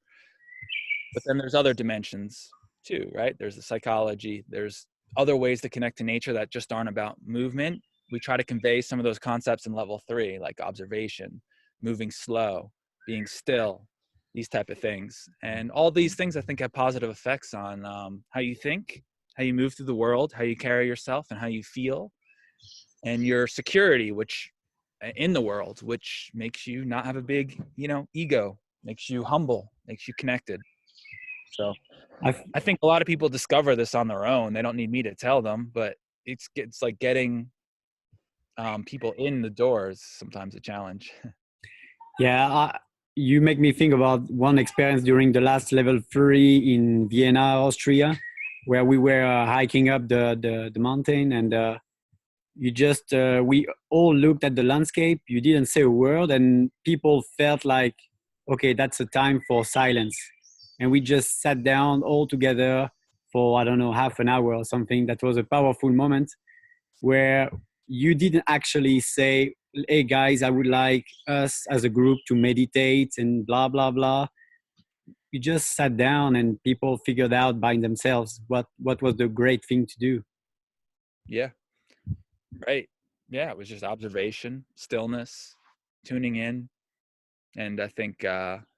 But then there's other dimensions too, right? There's the psychology. There's other ways to connect to nature that just aren't about movement. We try to convey some of those concepts in level 3, like observation, moving slow, being still, these type of things. And all these things, I think, have positive effects on how you think, how you move through the world, how you carry yourself, and how you feel, and your security, which in the world, which makes you not have a big, you know, ego, makes you humble, makes you connected. So I I think a lot of people discover this on their own. They don't need me to tell them, but it's like getting people in the doors sometimes a challenge. Yeah, you make me think about one experience during the last level 3 in Vienna, Austria, where we were hiking up the mountain, and you just we all looked at the landscape. You didn't say a word, and people felt like, okay, that's a time for silence, and we just sat down all together for, I don't know, half an hour or something. That was a powerful moment where you didn't actually say, hey guys, I would like us as a group to meditate and blah blah blah. You just sat down and people figured out by themselves what was the great thing to do. Yeah, right. Yeah, it was just observation, stillness, tuning in. And I think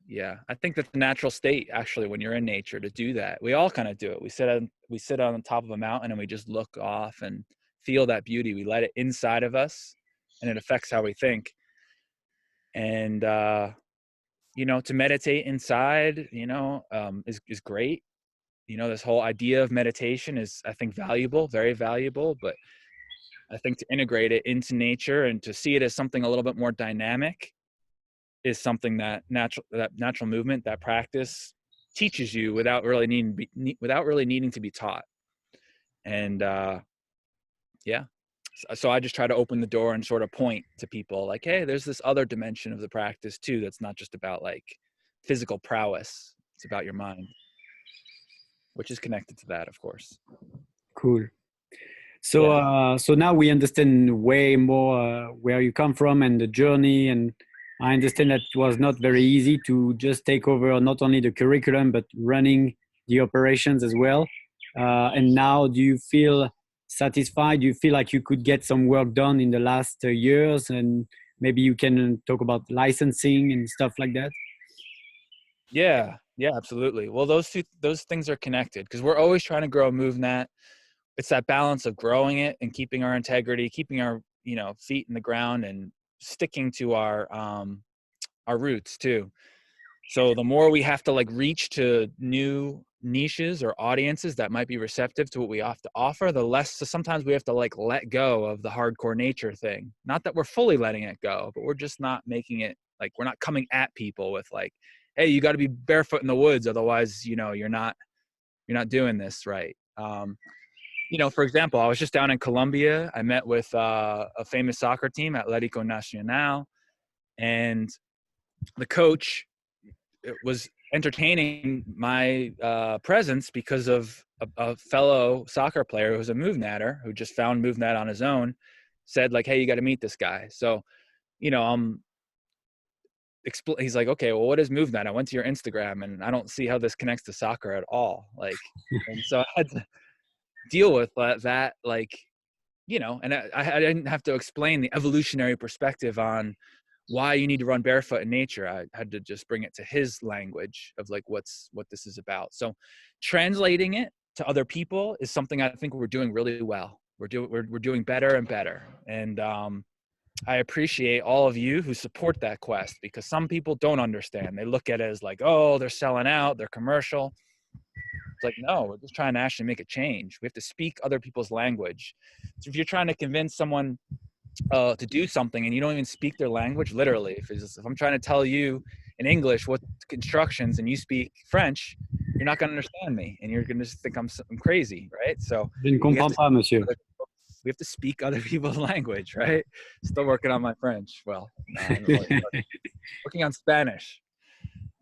yeah, I think that's the natural state actually when you're in nature, to do that. We all kind of do it. We sit on the top of a mountain and we just look off and feel that beauty. We let it inside of us, and it affects how we think. And you know, to meditate inside, you know, is great. You know, this whole idea of meditation is, I think, valuable, very valuable. But I think to integrate it into nature and to see it as something a little bit more dynamic is something that natural movement, that practice teaches you without really needing to be taught. And yeah, so I just try to open the door and sort of point to people like, hey, there's this other dimension of the practice too that's not just about like physical prowess. It's about your mind, which is connected to that, of course. Cool. So Yeah. so now we understand way more where you come from and the journey, and I understand that it was not very easy to just take over not only the curriculum but running the operations as well. And now, do you feel satisfied? Do you feel like you could get some work done in the last years, and maybe you can talk about licensing and stuff like that? Yeah. Yeah, absolutely. Well, those things are connected because we're always trying to grow MovNat. It's that balance of growing it and keeping our integrity, keeping our, you know, feet in the ground and sticking to our roots too. So the more we have to like reach to new niches or audiences that might be receptive to what we have to offer, the less, so sometimes we have to like let go of the hardcore nature thing. Not that we're fully letting it go, but we're just not making it like, we're not coming at people with like, hey, you got to be barefoot in the woods, otherwise, you know, you're not doing this right. You know, for example, I was just down in Colombia. I met with a famous soccer team, Atlético Nacional, and the coach was entertaining my presence because of a fellow soccer player who was a MovNatter who just found MovNat on his own, said like, hey, you got to meet this guy. So, you know, he's like, okay, well, what is MovNat? I went to your Instagram and I don't see how this connects to soccer at all. Like, and so I had to deal with that, like, you know, and I didn't have to explain the evolutionary perspective on why you need to run barefoot in nature. I had to just bring it to his language of like what this is about. So translating it to other people is something I think we're doing really well. We're doing better and better. And I appreciate all of you who support that quest, because some people don't understand. They look at it as like, oh, they're selling out, they're commercial. It's like, no, we're just trying to actually make a change. We have to speak other people's language. So if you're trying to convince someone to do something and you don't even speak their language, literally, if I'm trying to tell you in English what instructions and you speak French, you're not going to understand me and you're going to think I'm crazy, right? So Je ne comprends pas, monsieur. we have to speak other people's language, right? Still working on my French. Well, working on Spanish.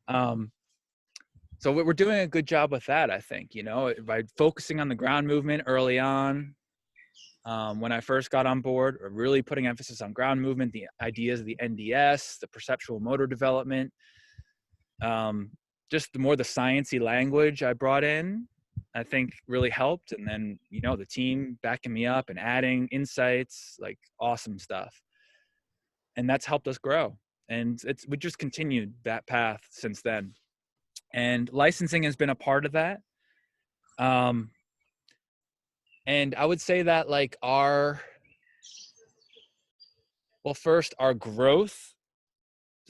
So we're doing a good job with that, I think, you know, by focusing on the ground movement early on. When I first got on board, really putting emphasis on ground movement, the ideas of the NDS, the perceptual motor development, just the more the sciencey language I brought in, I think really helped. And then, you know, the team backing me up and adding insights, like awesome stuff. And that's helped us grow. And we just continued that path since then. And licensing has been a part of that. And I would say that like first, our growth,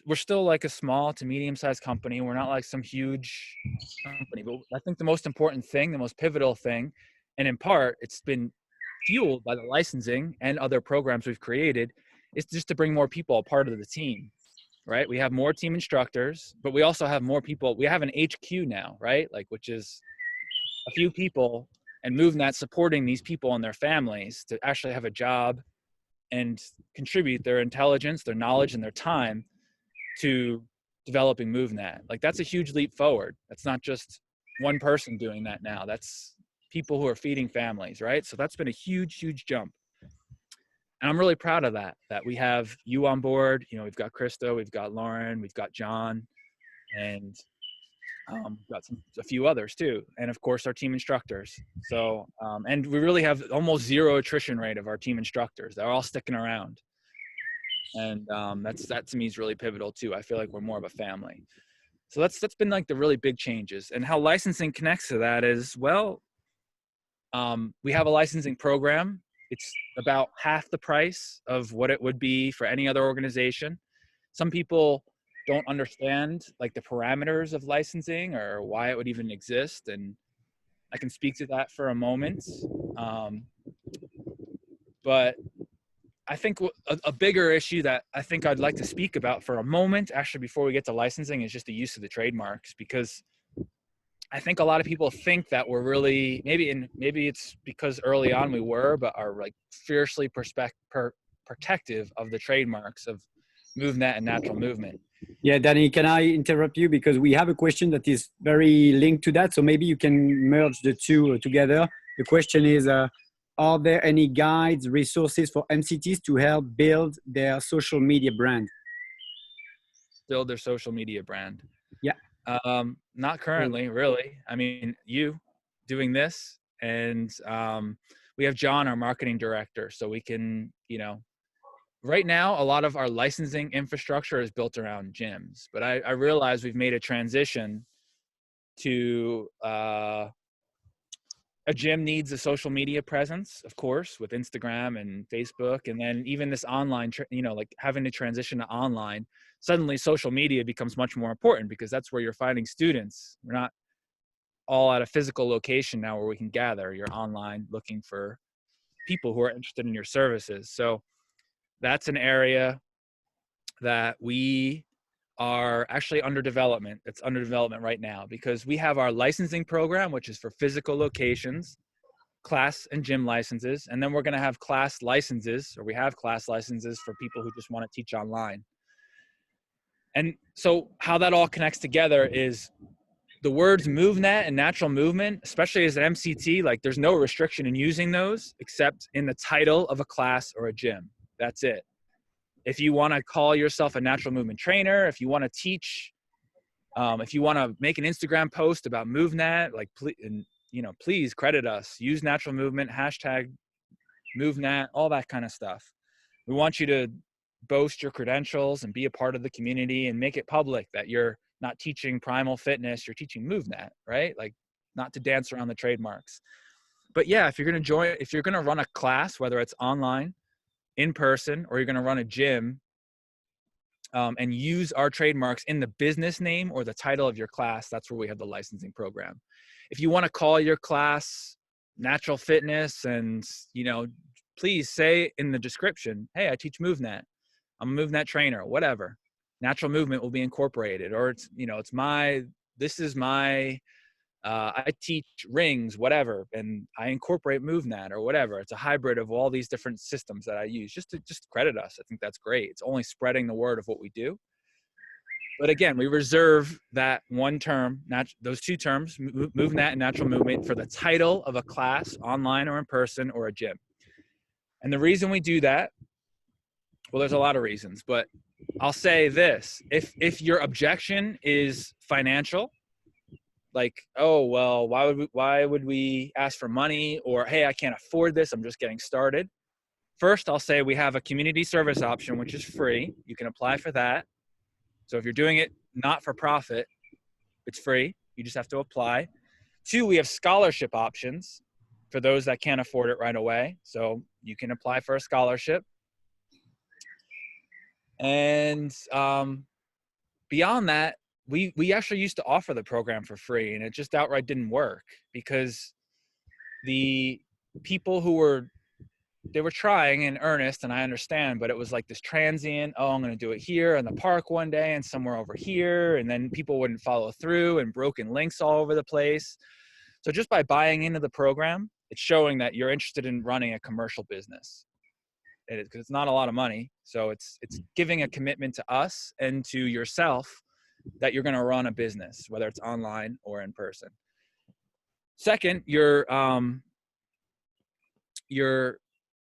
we're still like a small to medium-sized company. We're not like some huge company, but I think the most important thing, the most pivotal thing, and in part, it's been fueled by the licensing and other programs we've created, is just to bring more people a part of the team, right? We have more team instructors, but we also have more people. We have an HQ now, right? Like, which is a few people, and MovNat supporting these people and their families to actually have a job and contribute their intelligence, their knowledge, and their time to developing MovNat. Like, that's a huge leap forward. That's not just one person doing that now. That's people who are feeding families, right? So that's been a huge, huge jump. And I'm really proud of that we have you on board. You know, we've got Krista, we've got Lauren, we've got John, and got a few others too. And of course our team instructors. So, and we really have almost zero attrition rate of our team instructors. They're all sticking around. And that to me is really pivotal too. I feel like we're more of a family. So that's been like the really big changes. And how licensing connects to that is, well, we have a licensing program. It's about half the price of what it would be for any other organization. Some people don't understand like the parameters of licensing or why it would even exist. And I can speak to that for a moment. But I think a bigger issue that I think I'd like to speak about for a moment, actually, before we get to licensing, is just the use of the trademarks, because I think a lot of people think that we're really, maybe it's because early on we were, but are like fiercely protective of the trademarks of MovNat and natural movement. Yeah, Danny, can I interrupt you? Because we have a question that is very linked to that. So maybe you can merge the two together. The question is, are there any guides, resources for MCTs to help build their social media brand? Build their social media brand. Yeah. Not currently, really. I mean, you doing this, and we have John, our marketing director, so we can, you know, right now, a lot of our licensing infrastructure is built around gyms, but I realize we've made a transition to a gym needs a social media presence, of course, with Instagram and Facebook. And then even this online, you know, like having to transition to online, suddenly social media becomes much more important because that's where you're finding students. We're not all at a physical location now where we can gather. You're online looking for people who are interested in your services. So that's an area that we are actually under development. It's under development right now because we have our licensing program, which is for physical locations, class and gym licenses. And then we're going to have class licenses, or we have class licenses for people who just want to teach online. And so how that all connects together is the words MovNat and natural movement, especially as an MCT, like there's no restriction in using those except in the title of a class or a gym. That's it. If you want to call yourself a natural movement trainer, if you want to teach, if you want to make an Instagram post about MovNat, like, please credit us. Use natural movement, hashtag MovNat, all that kind of stuff. We want you to boast your credentials and be a part of the community and make it public that you're not teaching primal fitness, you're teaching MovNat, right? Like, not to dance around the trademarks. But yeah, if you're going to run a class, whether it's online, in person, or you're going to run a gym, and use our trademarks in the business name or the title of your class, that's where we have the licensing program. If you want to call your class Natural Fitness and, please say in the description, hey, I teach MovNat. I'm a MovNat trainer, whatever. Natural movement will be incorporated, or I teach rings, whatever, and I incorporate MovNat or whatever. It's a hybrid of all these different systems that I use just to credit us. I think that's great. It's only spreading the word of what we do. But again, we reserve that one term, those two terms, MovNat and natural movement, for the title of a class, online or in person, or a gym. And the reason we do that, well, there's a lot of reasons, but I'll say this. If your objection is financial, like, oh, well, why would we ask for money? Or, hey, I can't afford this, I'm just getting started. First, I'll say we have a community service option, which is free. You can apply for that. So if you're doing it not for profit, it's free. You just have to apply. 2, we have scholarship options for those that can't afford it right away. So you can apply for a scholarship. And beyond that, we actually used to offer the program for free, and it just outright didn't work because the people who were trying in earnest, and I understand, but it was like this transient, oh, I'm going to do it here in the park one day and somewhere over here, and then people wouldn't follow through and broken links all over the place. So just by buying into the program, it's showing that you're interested in running a commercial business. It is, because it's not a lot of money. So it's giving a commitment to us and to yourself that you're going to run a business, whether it's online or in person. Second, you're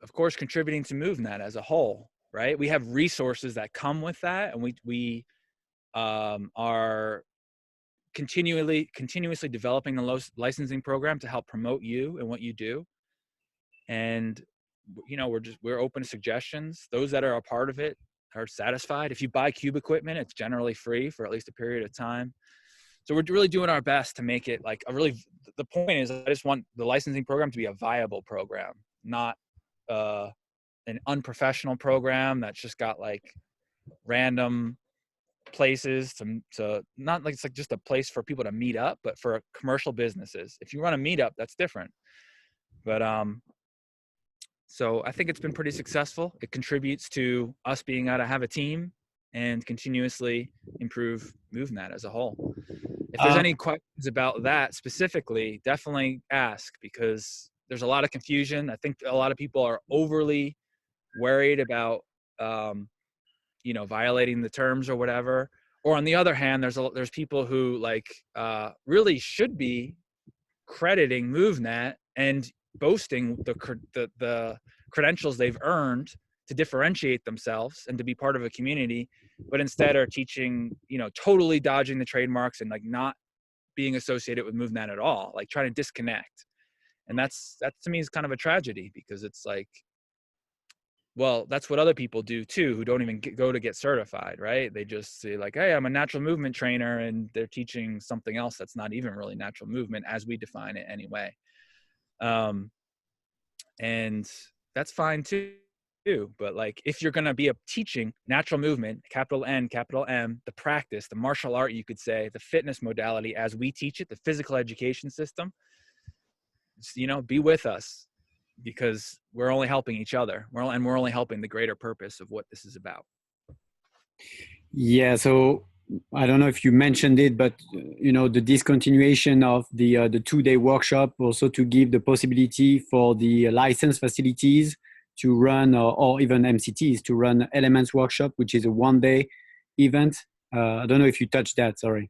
of course contributing to MovNat as a whole, right? We have resources that come with that, and we are continuously developing the licensing program to help promote you and what you do. And we're open to suggestions. Those that are a part of it are satisfied. If you buy Cube equipment, it's generally free for at least a period of time. So we're really doing our best to make it like the point is, I just want the licensing program to be a viable program, not an unprofessional program that's just got like random places to not like, it's like just a place for people to meet up, but for commercial businesses. If you run a meetup, that's different. But so I think it's been pretty successful. It contributes to us being able to have a team and continuously improve MovNat as a whole. If there's any questions about that specifically, definitely ask, because there's a lot of confusion. I think a lot of people are overly worried about, violating the terms or whatever. Or on the other hand, there's people who really should be crediting MovNat and boasting the credentials they've earned to differentiate themselves and to be part of a community, but instead are teaching, totally dodging the trademarks and like not being associated with MovNat at all, like trying to disconnect. And that to me is kind of a tragedy, because it's like, well, that's what other people do too, who don't even go to get certified, right? They just say like, hey, I'm a natural movement trainer, and they're teaching something else that's not even really natural movement as we define it anyway. And that's fine too. too. But like, if you're going to be teaching natural movement, capital N, capital M, the practice, the martial art, you could say, the fitness modality as we teach it, the physical education system, you know, be with us, because we're only helping each other. We're only helping the greater purpose of what this is about. Yeah, so I don't know if you mentioned it, but you know, the discontinuation of the 2-day workshop also to give the possibility for the licensed facilities to run, or even MCTs to run Elements Workshop, which is a 1-day event. I don't know if you touched that. Sorry.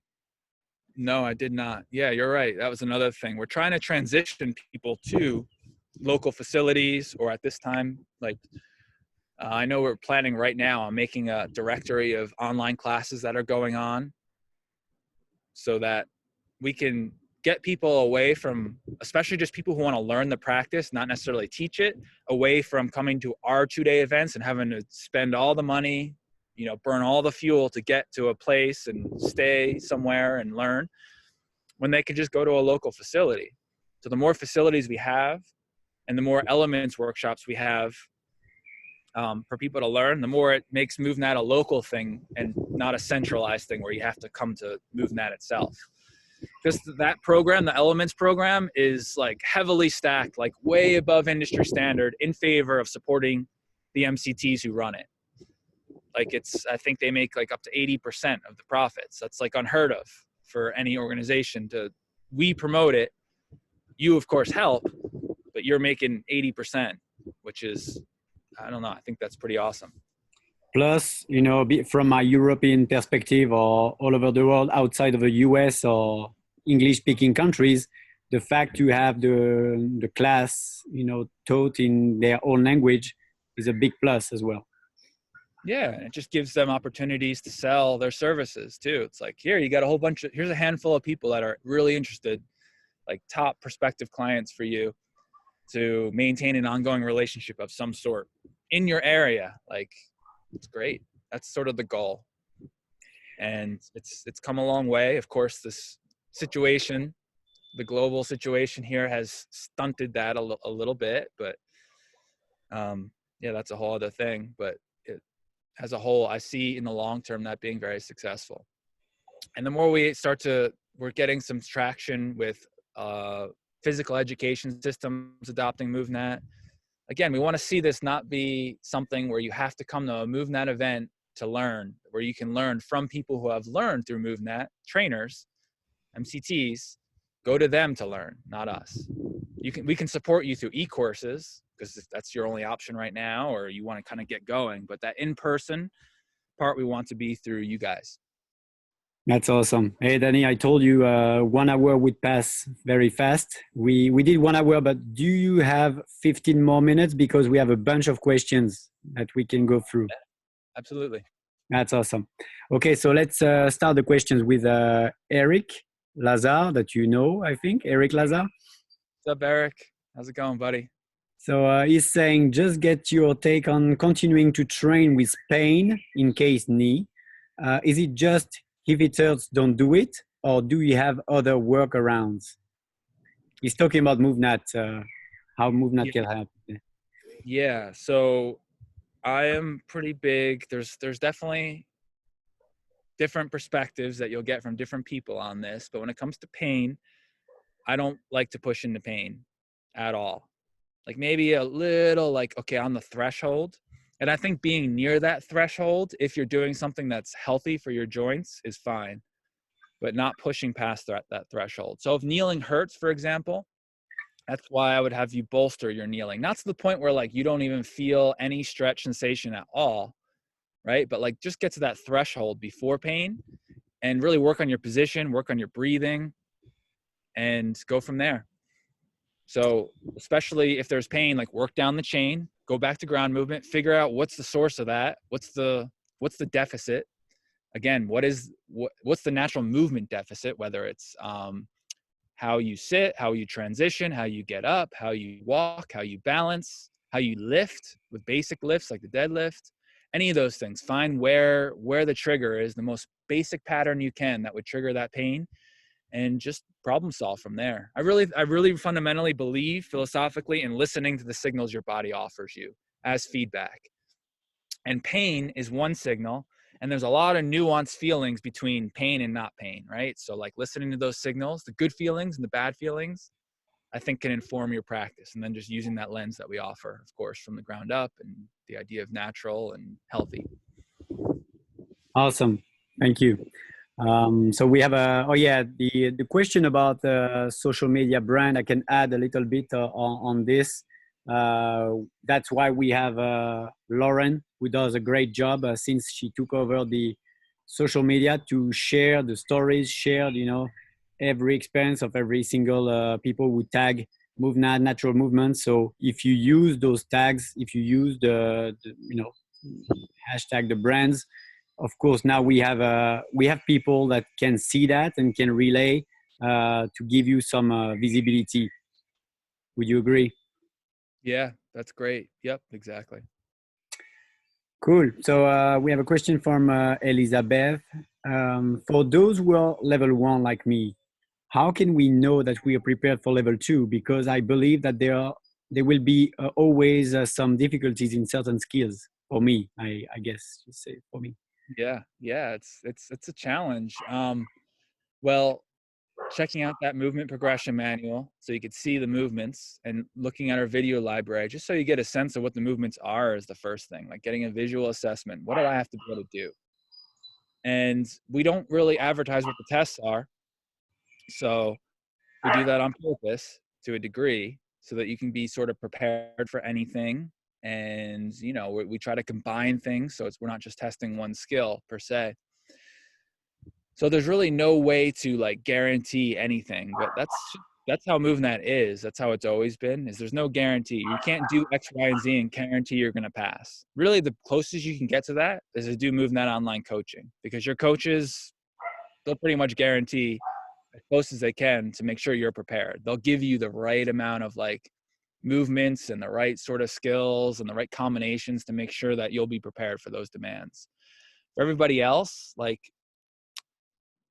No, I did not. Yeah, you're right. That was another thing. We're trying to transition people to local facilities, or at this time, like, I know we're planning right now on making a directory of online classes that are going on, so that we can get people away from, especially just people who want to learn the practice, not necessarily teach it, away from coming to our 2-day events and having to spend all the money, you know, burn all the fuel to get to a place and stay somewhere and learn, when they could just go to a local facility. So the more facilities we have and the more elements workshops we have for people to learn, the more it makes MovNat a local thing and not a centralized thing where you have to come to MovNat itself. Because that program, the elements program, is like heavily stacked, like way above industry standard, in favor of supporting the MCTs who run it. Like, I think they make like up to 80% of the profits. That's like unheard of for any organization we promote it. You of course help, but you're making 80%, which is, I don't know, I think that's pretty awesome. Plus, you know, from my European perspective, or all over the world outside of the US or English-speaking countries, the fact to have the class, you know, taught in their own language is a big plus as well. Yeah, it just gives them opportunities to sell their services too. It's like, here, you got a whole bunch of, here's a handful of people that are really interested, like top prospective clients for you to maintain an ongoing relationship of some sort in your area. Like, it's great. That's sort of the goal. And it's come a long way. Of course, this situation, the global situation here, has stunted that a little bit, but yeah, that's a whole other thing. But as a whole, I see in the long term that being very successful. And the more we're getting some traction with physical education systems adopting MovNat. Again, we want to see this not be something where you have to come to a MovNat event to learn, where you can learn from people who have learned through MovNat, trainers, MCTs. Go to them to learn, not us. We can support you through e-courses, because if that's your only option right now, or you want to kind of get going, but that in-person part, we want to be through you guys. That's awesome. Hey, Danny, I told you 1 hour would pass very fast. We did 1 hour, but do you have 15 more minutes? Because we have a bunch of questions that we can go through. Yeah, absolutely. That's awesome. Okay, so let's start the questions with Eric Lazar, that you know, I think. Eric Lazar. What's up, Eric? How's it going, buddy? So he's saying, just get your take on continuing to train with pain in case knee. Is it just if it hurts, don't do it? Or do you have other workarounds? He's talking about MovNat, how MovNat can help. Yeah, so I am pretty big. There's definitely different perspectives that you'll get from different people on this. But when it comes to pain, I don't like to push into pain at all. Like, maybe a little, like, okay, on the threshold. And I think being near that threshold, if you're doing something that's healthy for your joints, is fine, but not pushing past that threshold. So if kneeling hurts, for example, that's why I would have you bolster your kneeling. Not to the point where like you don't even feel any stretch sensation at all, right? But like, just get to that threshold before pain and really work on your position, work on your breathing, and go from there. So especially if there's pain, like, work down the chain, go back to ground movement, figure out what's the source of that. What's the deficit? Again, what's the natural movement deficit, whether it's how you sit, how you transition, how you get up, how you walk, how you balance, how you lift with basic lifts like the deadlift, any of those things. Find where the trigger is, the most basic pattern you can that would trigger that pain, and just problem solve from there. I really fundamentally believe philosophically in listening to the signals your body offers you. as feedback. And pain is one signal, and there's a lot of nuanced feelings between pain and not pain, right? So like listening to those signals, the good feelings and the bad feelings, I think can inform your practice. And then just using that lens that we offer, of course, from the ground up, and the idea of natural and healthy. Awesome. Thank you. So we have oh yeah, the question about the social media brand, I can add a little bit on this. That's why we have Lauren, who does a great job since she took over the social media to share the stories, share, every experience of every single people who tag MovNat natural movement. So if you use those tags, if you use the hashtag the brands, of course now we have people that can see that and can relay to give you some visibility. Would you agree? Yeah, that's great. Yep, exactly. Cool. So we have a question from Elizabeth. For those who are level 1 like me, how can we know that we are prepared for level 2? Because I believe that there will be always some difficulties in certain skills for me. I guess you say for me. Yeah, it's a challenge. Well, checking out that movement progression manual so you could see the movements, and looking at our video library just so you get a sense of what the movements are is the first thing. Like getting a visual assessment. What do I have to be able to do? And we don't really advertise what the tests are. So we do that on purpose to a degree so that you can be sort of prepared for anything. And, we try to combine things. So we're not just testing one skill per se. So there's really no way to like guarantee anything, but that's how MovNat is. That's how it's always been. Is there's no guarantee. You can't do X, Y, and Z and guarantee you're going to pass. Really, the closest you can get to that is to do MovNat online coaching, because your coaches, they'll pretty much guarantee as close as they can to make sure you're prepared. They'll give you the right amount of like movements and the right sort of skills and the right combinations to make sure that you'll be prepared for those demands. For everybody else, like,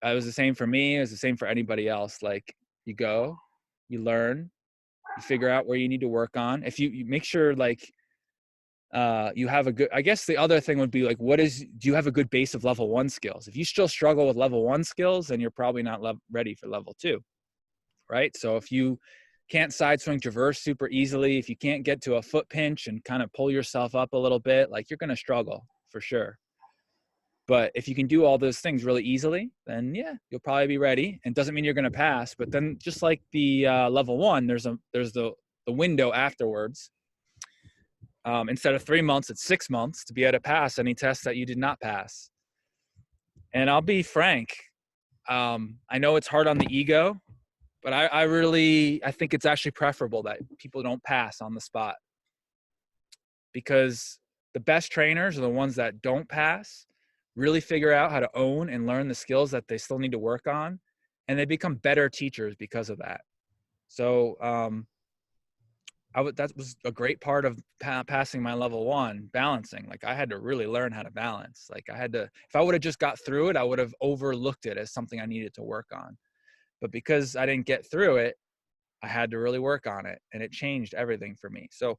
it was the same for me. It was the same for anybody else. Like, you go, you learn, you figure out where you need to work on. If you make sure like you have a good, I guess the other thing would be like, do you have a good base of level 1 skills? If you still struggle with level 1 skills, then you're probably not ready for level 2, right? So if you can't side swing traverse super easily, if you can't get to a foot pinch and kind of pull yourself up a little bit, like, you're going to struggle for sure. But if you can do all those things really easily, then yeah, you'll probably be ready. And doesn't mean you're going to pass. But then, just like the level 1, there's the window afterwards. Instead of 3 months, it's 6 months to be able to pass any test that you did not pass. And I'll be frank, I know it's hard on the ego, but I think it's actually preferable that people don't pass on the spot, because the best trainers are the ones that don't pass, really figure out how to own and learn the skills that they still need to work on, and they become better teachers because of that. So that was a great part of passing my level 1, balancing. Like, I had to really learn how to balance. Like, if I would have just got through it, I would have overlooked it as something I needed to work on. But because I didn't get through it, I had to really work on it, and it changed everything for me. So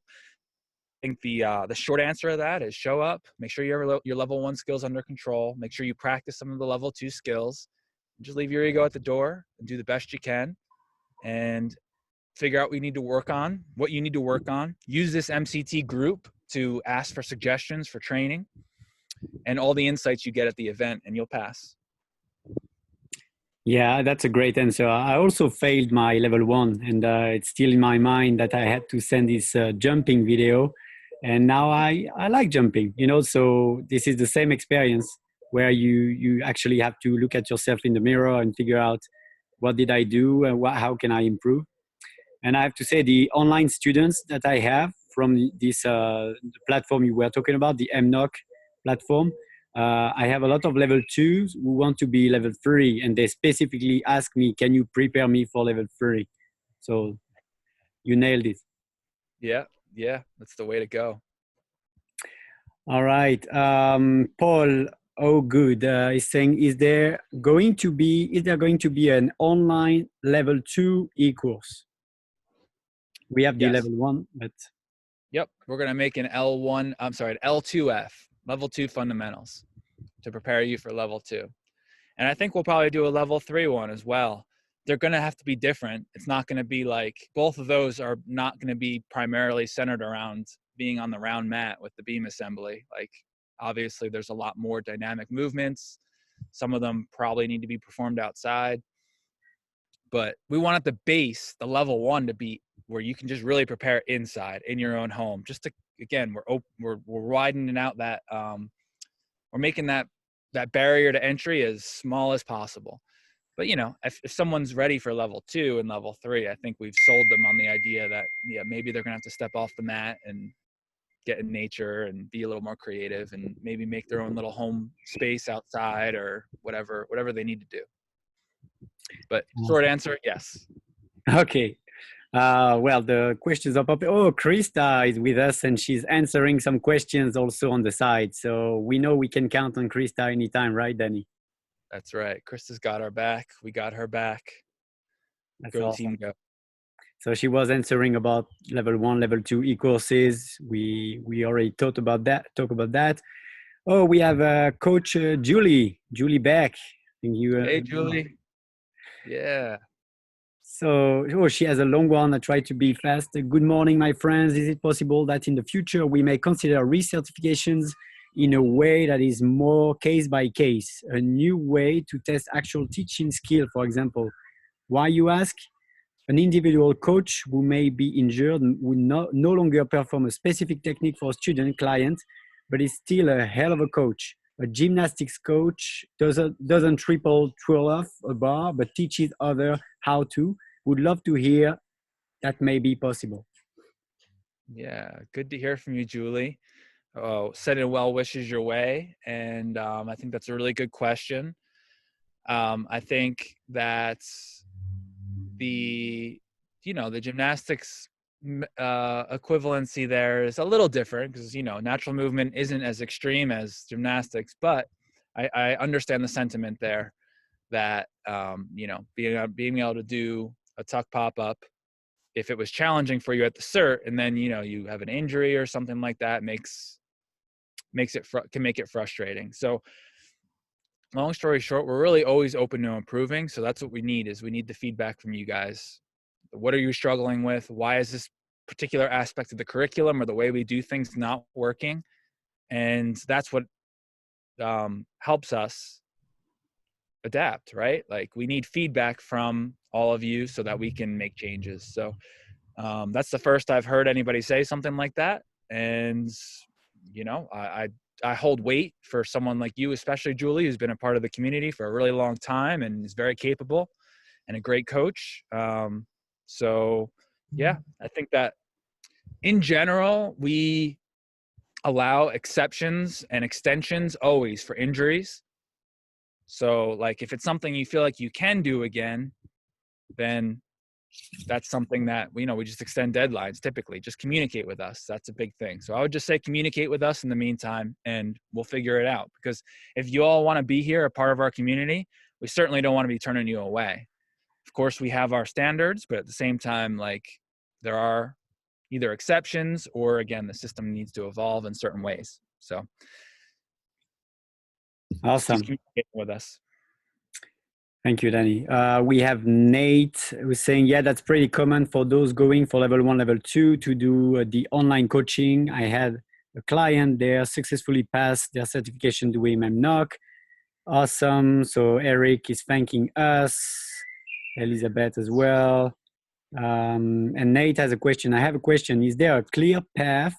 I think the short answer of that is show up, make sure you have your level 1 skills under control, make sure you practice some of the level 2 skills, just leave your ego at the door and do the best you can, and figure out what you need to work on. Use this MCT group to ask for suggestions for training and all the insights you get at the event, and you'll pass. Yeah, that's a great answer. I also failed my level 1, and it's still in my mind that I had to send this jumping video. And now I like jumping, so this is the same experience where you actually have to look at yourself in the mirror and figure out what did I do and how can I improve. And I have to say, the online students that I have from this platform you were talking about, the MNOC platform, I have a lot of level 2s who want to be level 3, and they specifically ask me, can you prepare me for level 3? So you nailed it. Yeah, that's the way to go. All right. Paul, oh good, is saying, is there going to be an online level 2 e-course? We have the Yes. level 1, but Yep. We're going to make an L2F, level 2 fundamentals, to prepare you for level 2. And I think we'll probably do a level 3 one as well. They're going to have to be different. It's not going to be like, both of those are not going to be primarily centered around being on the round mat with the beam assembly. Like, obviously there's a lot more dynamic movements. Some of them probably need to be performed outside, but we want at the base, the level 1, to be where you can just really prepare inside in your own home. Just to, again, we're widening out that, we're making that barrier to entry as small as possible. But, you know, if someone's ready for level 2 and level 3, I think we've sold them on the idea that, yeah, maybe they're going to have to step off the mat and get in nature and be a little more creative and maybe make their own little home space outside or whatever they need to do. But short answer, yes. Okay. Well, the questions are popping. Oh, Krista is with us and she's answering some questions also on the side. So we know we can count on Krista anytime, right, Danny? That's right. Krista's got our back. We got her back. That's Go awesome. team, go. So she was answering about level 1, level 2 e-courses. We already talked about that. Oh, we have Coach Julie Beck. Hey, Julie. Yeah. So, oh, she has a long one. I try to be fast. Good morning, my friends. Is it possible that in the future we may consider recertifications in a way that is more case by case, a new way to test actual teaching skill, for example? Why, you ask? An individual coach who may be injured would no longer perform a specific technique for a student client, but is still a hell of a coach. A gymnastics coach doesn't twirl off a bar, but teaches others how to. Would love to hear that may be possible. Yeah. Good to hear from you, Julie. Sending well wishes your way. And I think that's a really good question. I think that the gymnastics equivalency there is a little different because, natural movement isn't as extreme as gymnastics, but I understand the sentiment there that, being able to do a tuck pop up, if it was challenging for you at the cert and then, you have an injury or something like that, can make it frustrating. So long story short, we're really always open to improving. So that's what we need the feedback from you guys. What are you struggling with? Why is this particular aspect of the curriculum or the way we do things not working? And that's what helps us adapt, right? Like, we need feedback from all of you so that we can make changes. So that's the first I've heard anybody say something like that. And, I hold weight for someone like you, especially Julie, who's been a part of the community for a really long time and is very capable and a great coach. So yeah, I think that in general, we allow exceptions and extensions always for injuries. So like, if it's something you feel like you can do again, then that's something that we just extend deadlines. Typically just communicate with us. That's a big thing. So I would just say communicate with us in the meantime and we'll figure it out, because if you all want to be here, a part of our community, we certainly don't want to be turning you away. Of course we have our standards, but at the same time, like, there are either exceptions or, again, the system needs to evolve in certain ways. So awesome. Just communicate with us. Thank you, Danny. We have Nate who's saying, yeah, that's pretty common for those going for level 1, level 2 to do the online coaching. I had a client there successfully passed their certification doing MovNat. Awesome. So Eric is thanking us. Elizabeth as well. And Nate has a question. I have a question. Is there a clear path,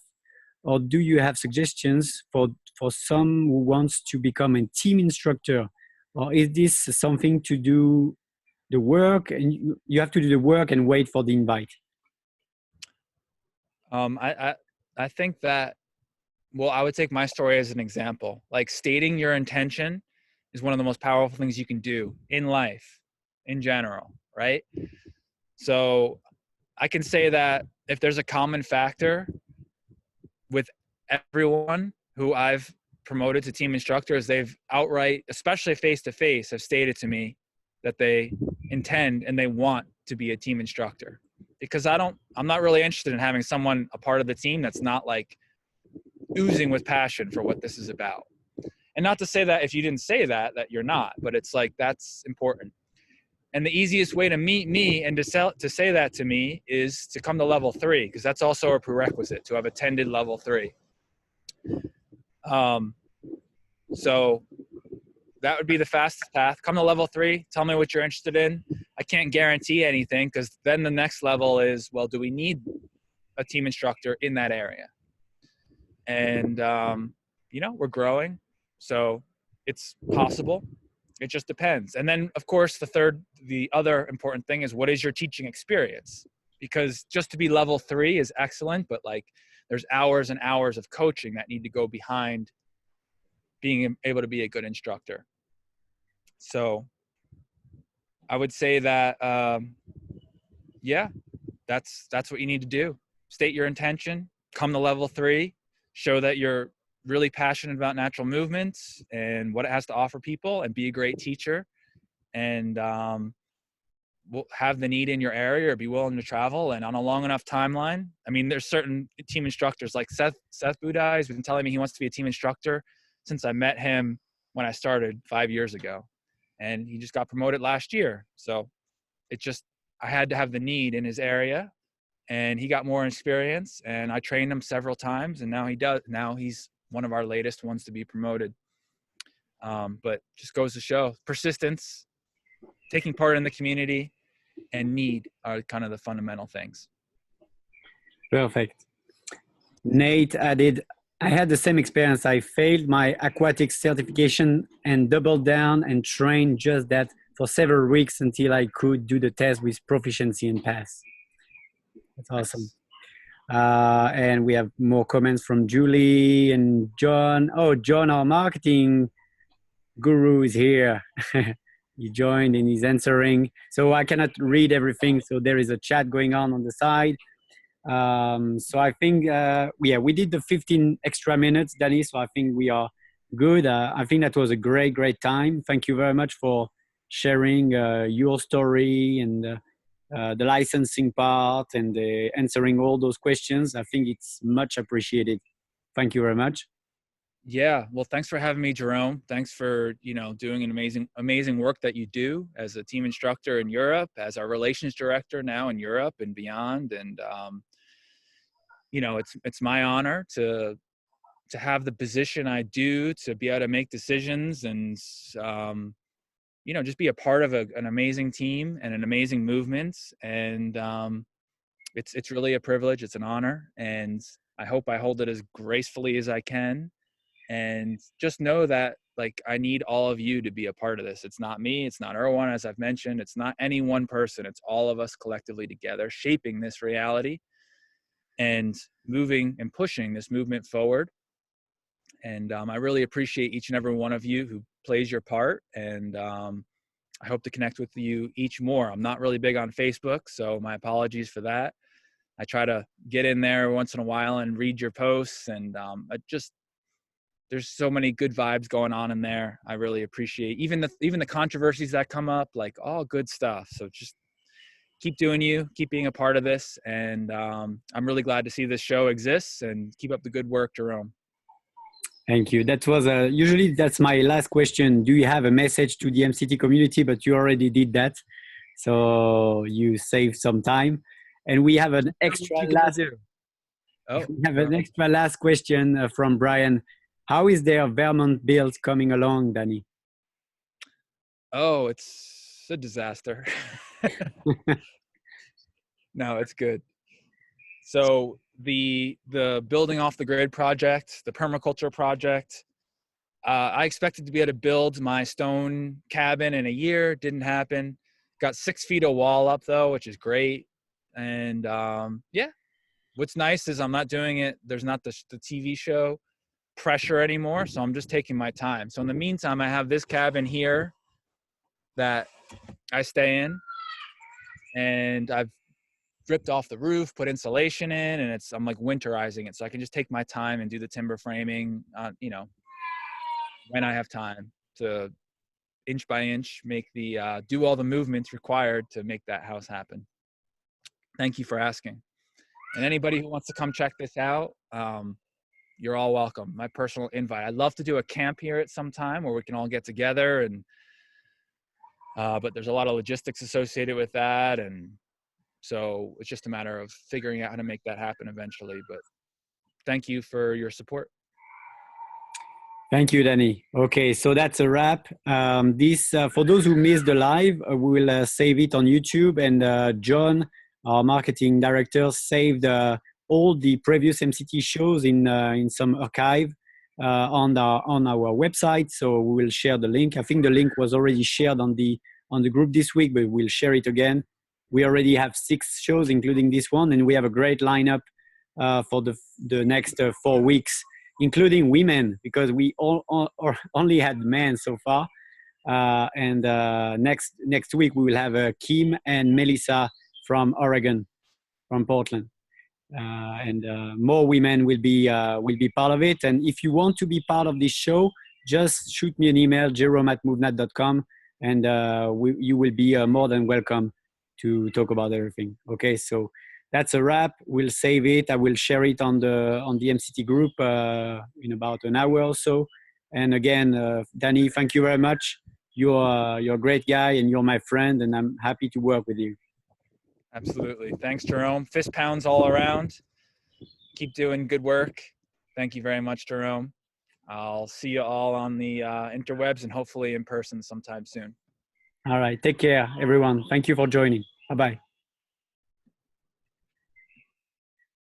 or do you have suggestions for some who wants to become a team instructor? Or is this something to do the work and you have to do the work and wait for the invite? I think that, well, I would take my story as an example. Like, stating your intention is one of the most powerful things you can do in life in general, right? So I can say that if there's a common factor with everyone who I've promoted to team instructors, they've outright, especially face-to-face, have stated to me that they intend and they want to be a team instructor. because I'm not really interested in having someone a part of the team that's not like oozing with passion for what this is about. And not to say that if you didn't say that you're not, but it's like, that's important. And the easiest way to meet me and to say that to me is to come to level 3, because that's also a prerequisite to have attended level 3. So that would be the fastest path. Come to level 3, tell me what you're interested in. I can't guarantee anything, because then the next level is, well, do we need a team instructor in that area? And, we're growing, so it's possible. It just depends. And then, of course, the other important thing is, what is your teaching experience? Because just to be level 3 is excellent, but like, there's hours and hours of coaching that need to go behind being able to be a good instructor. So I would say that, that's what you need to do. State your intention, come to level 3, show that you're really passionate about natural movements and what it has to offer people, and be a great teacher, and will have the need in your area, or be willing to travel, and on a long enough timeline. I mean, there's certain team instructors like Seth Budai has been telling me he wants to be a team instructor since I met him when I started 5 years ago, and he just got promoted last year. So I had to have the need in his area, and he got more experience, and I trained him several times, and now he's one of our latest ones to be promoted. But just goes to show persistence, taking part in the community, and need are kind of the fundamental things. Perfect. Nate added, I had the same experience. I failed my aquatic certification and doubled down and trained just that for several weeks until I could do the test with proficiency and pass. That's awesome. And we have more comments from Julie and John. Oh, John, our marketing guru, is here. He joined and he's answering. So I cannot read everything. So there is a chat going on the side. So I think, we did the 15 extra minutes, Danny. So I think we are good. I think that was a great, great time. Thank you very much for sharing your story and the licensing part and answering all those questions. I think it's much appreciated. Thank you very much. Yeah. Well, thanks for having me, Jerome. Thanks for, doing an amazing work that you do as a team instructor in Europe, as our relations director now in Europe and beyond. And, it's my honor to have the position I do, to be able to make decisions and, just be a part of an amazing team and an amazing movement. And it's really a privilege. It's an honor. And I hope I hold it as gracefully as I can. And just know that, like, I need all of you to be a part of this. It's not me. It's not Erwan, as I've mentioned. It's not any one person. It's all of us collectively together shaping this reality and moving and pushing this movement forward. And I really appreciate each and every one of you who plays your part. And I hope to connect with you each more. I'm not really big on Facebook, so my apologies for that. I try to get in there once in a while and read your posts. And there's so many good vibes going on in there. I really appreciate even the controversies that come up, like, all good stuff. So just keep doing keep being a part of this. And I'm really glad to see this show exists, and keep up the good work, Jerome. Thank you. That was usually that's my last question. Do you have a message to the MCT community? But you already did that. So you saved some time. And we have an extra last question from Brian. How is their Vermont build coming along, Danny? Oh, it's a disaster. No, it's good. So the building off the grid project, the permaculture project, I expected to be able to build my stone cabin in a year. Didn't happen. Got 6 feet of wall up though, which is great. And what's nice is I'm not doing it. There's not the TV show pressure anymore, so I'm just taking my time. So in the meantime, I have this cabin here that I stay in, and I've ripped off the roof, put insulation in, and I'm like winterizing it, so I can just take my time and do the timber framing, when I have time, to inch by inch make do all the movements required to make that house happen. Thank you for asking. And anybody who wants to come check this out, you're all welcome. My personal invite. I'd love to do a camp here at some time where we can all get together, and but there's a lot of logistics associated with that, and so it's just a matter of figuring out how to make that happen eventually. But thank you for your support. Thank you, Danny. Okay, so that's a wrap. This for those who missed the live, we will save it on YouTube, and John, our marketing director, saved all the previous MCT shows in some archive on our website. So we will share the link. I think the link was already shared on the group this week, but we'll share it again. We already have 6 shows, including this one, and we have a great lineup for the next 4 weeks, including women, because we only had men so far. And next week we will have Kim and Melissa from Oregon, from Portland, and more women will be part of it. And if you want to be part of this show, just shoot me an email, jerome@movnat.com, and you will be more than welcome to talk about everything. Okay, so that's a wrap. We'll save it. I will share it on the MCT group in about an hour or so. And again, Danny, thank you very much. You're a great guy, and you're my friend, and I'm happy to work with you. Absolutely. Thanks, Jerome. Fist pounds all around. Keep doing good work. Thank you very much, Jerome. I'll see you all on the interwebs and hopefully in person sometime soon. All right. Take care, everyone. Thank you for joining. Bye-bye.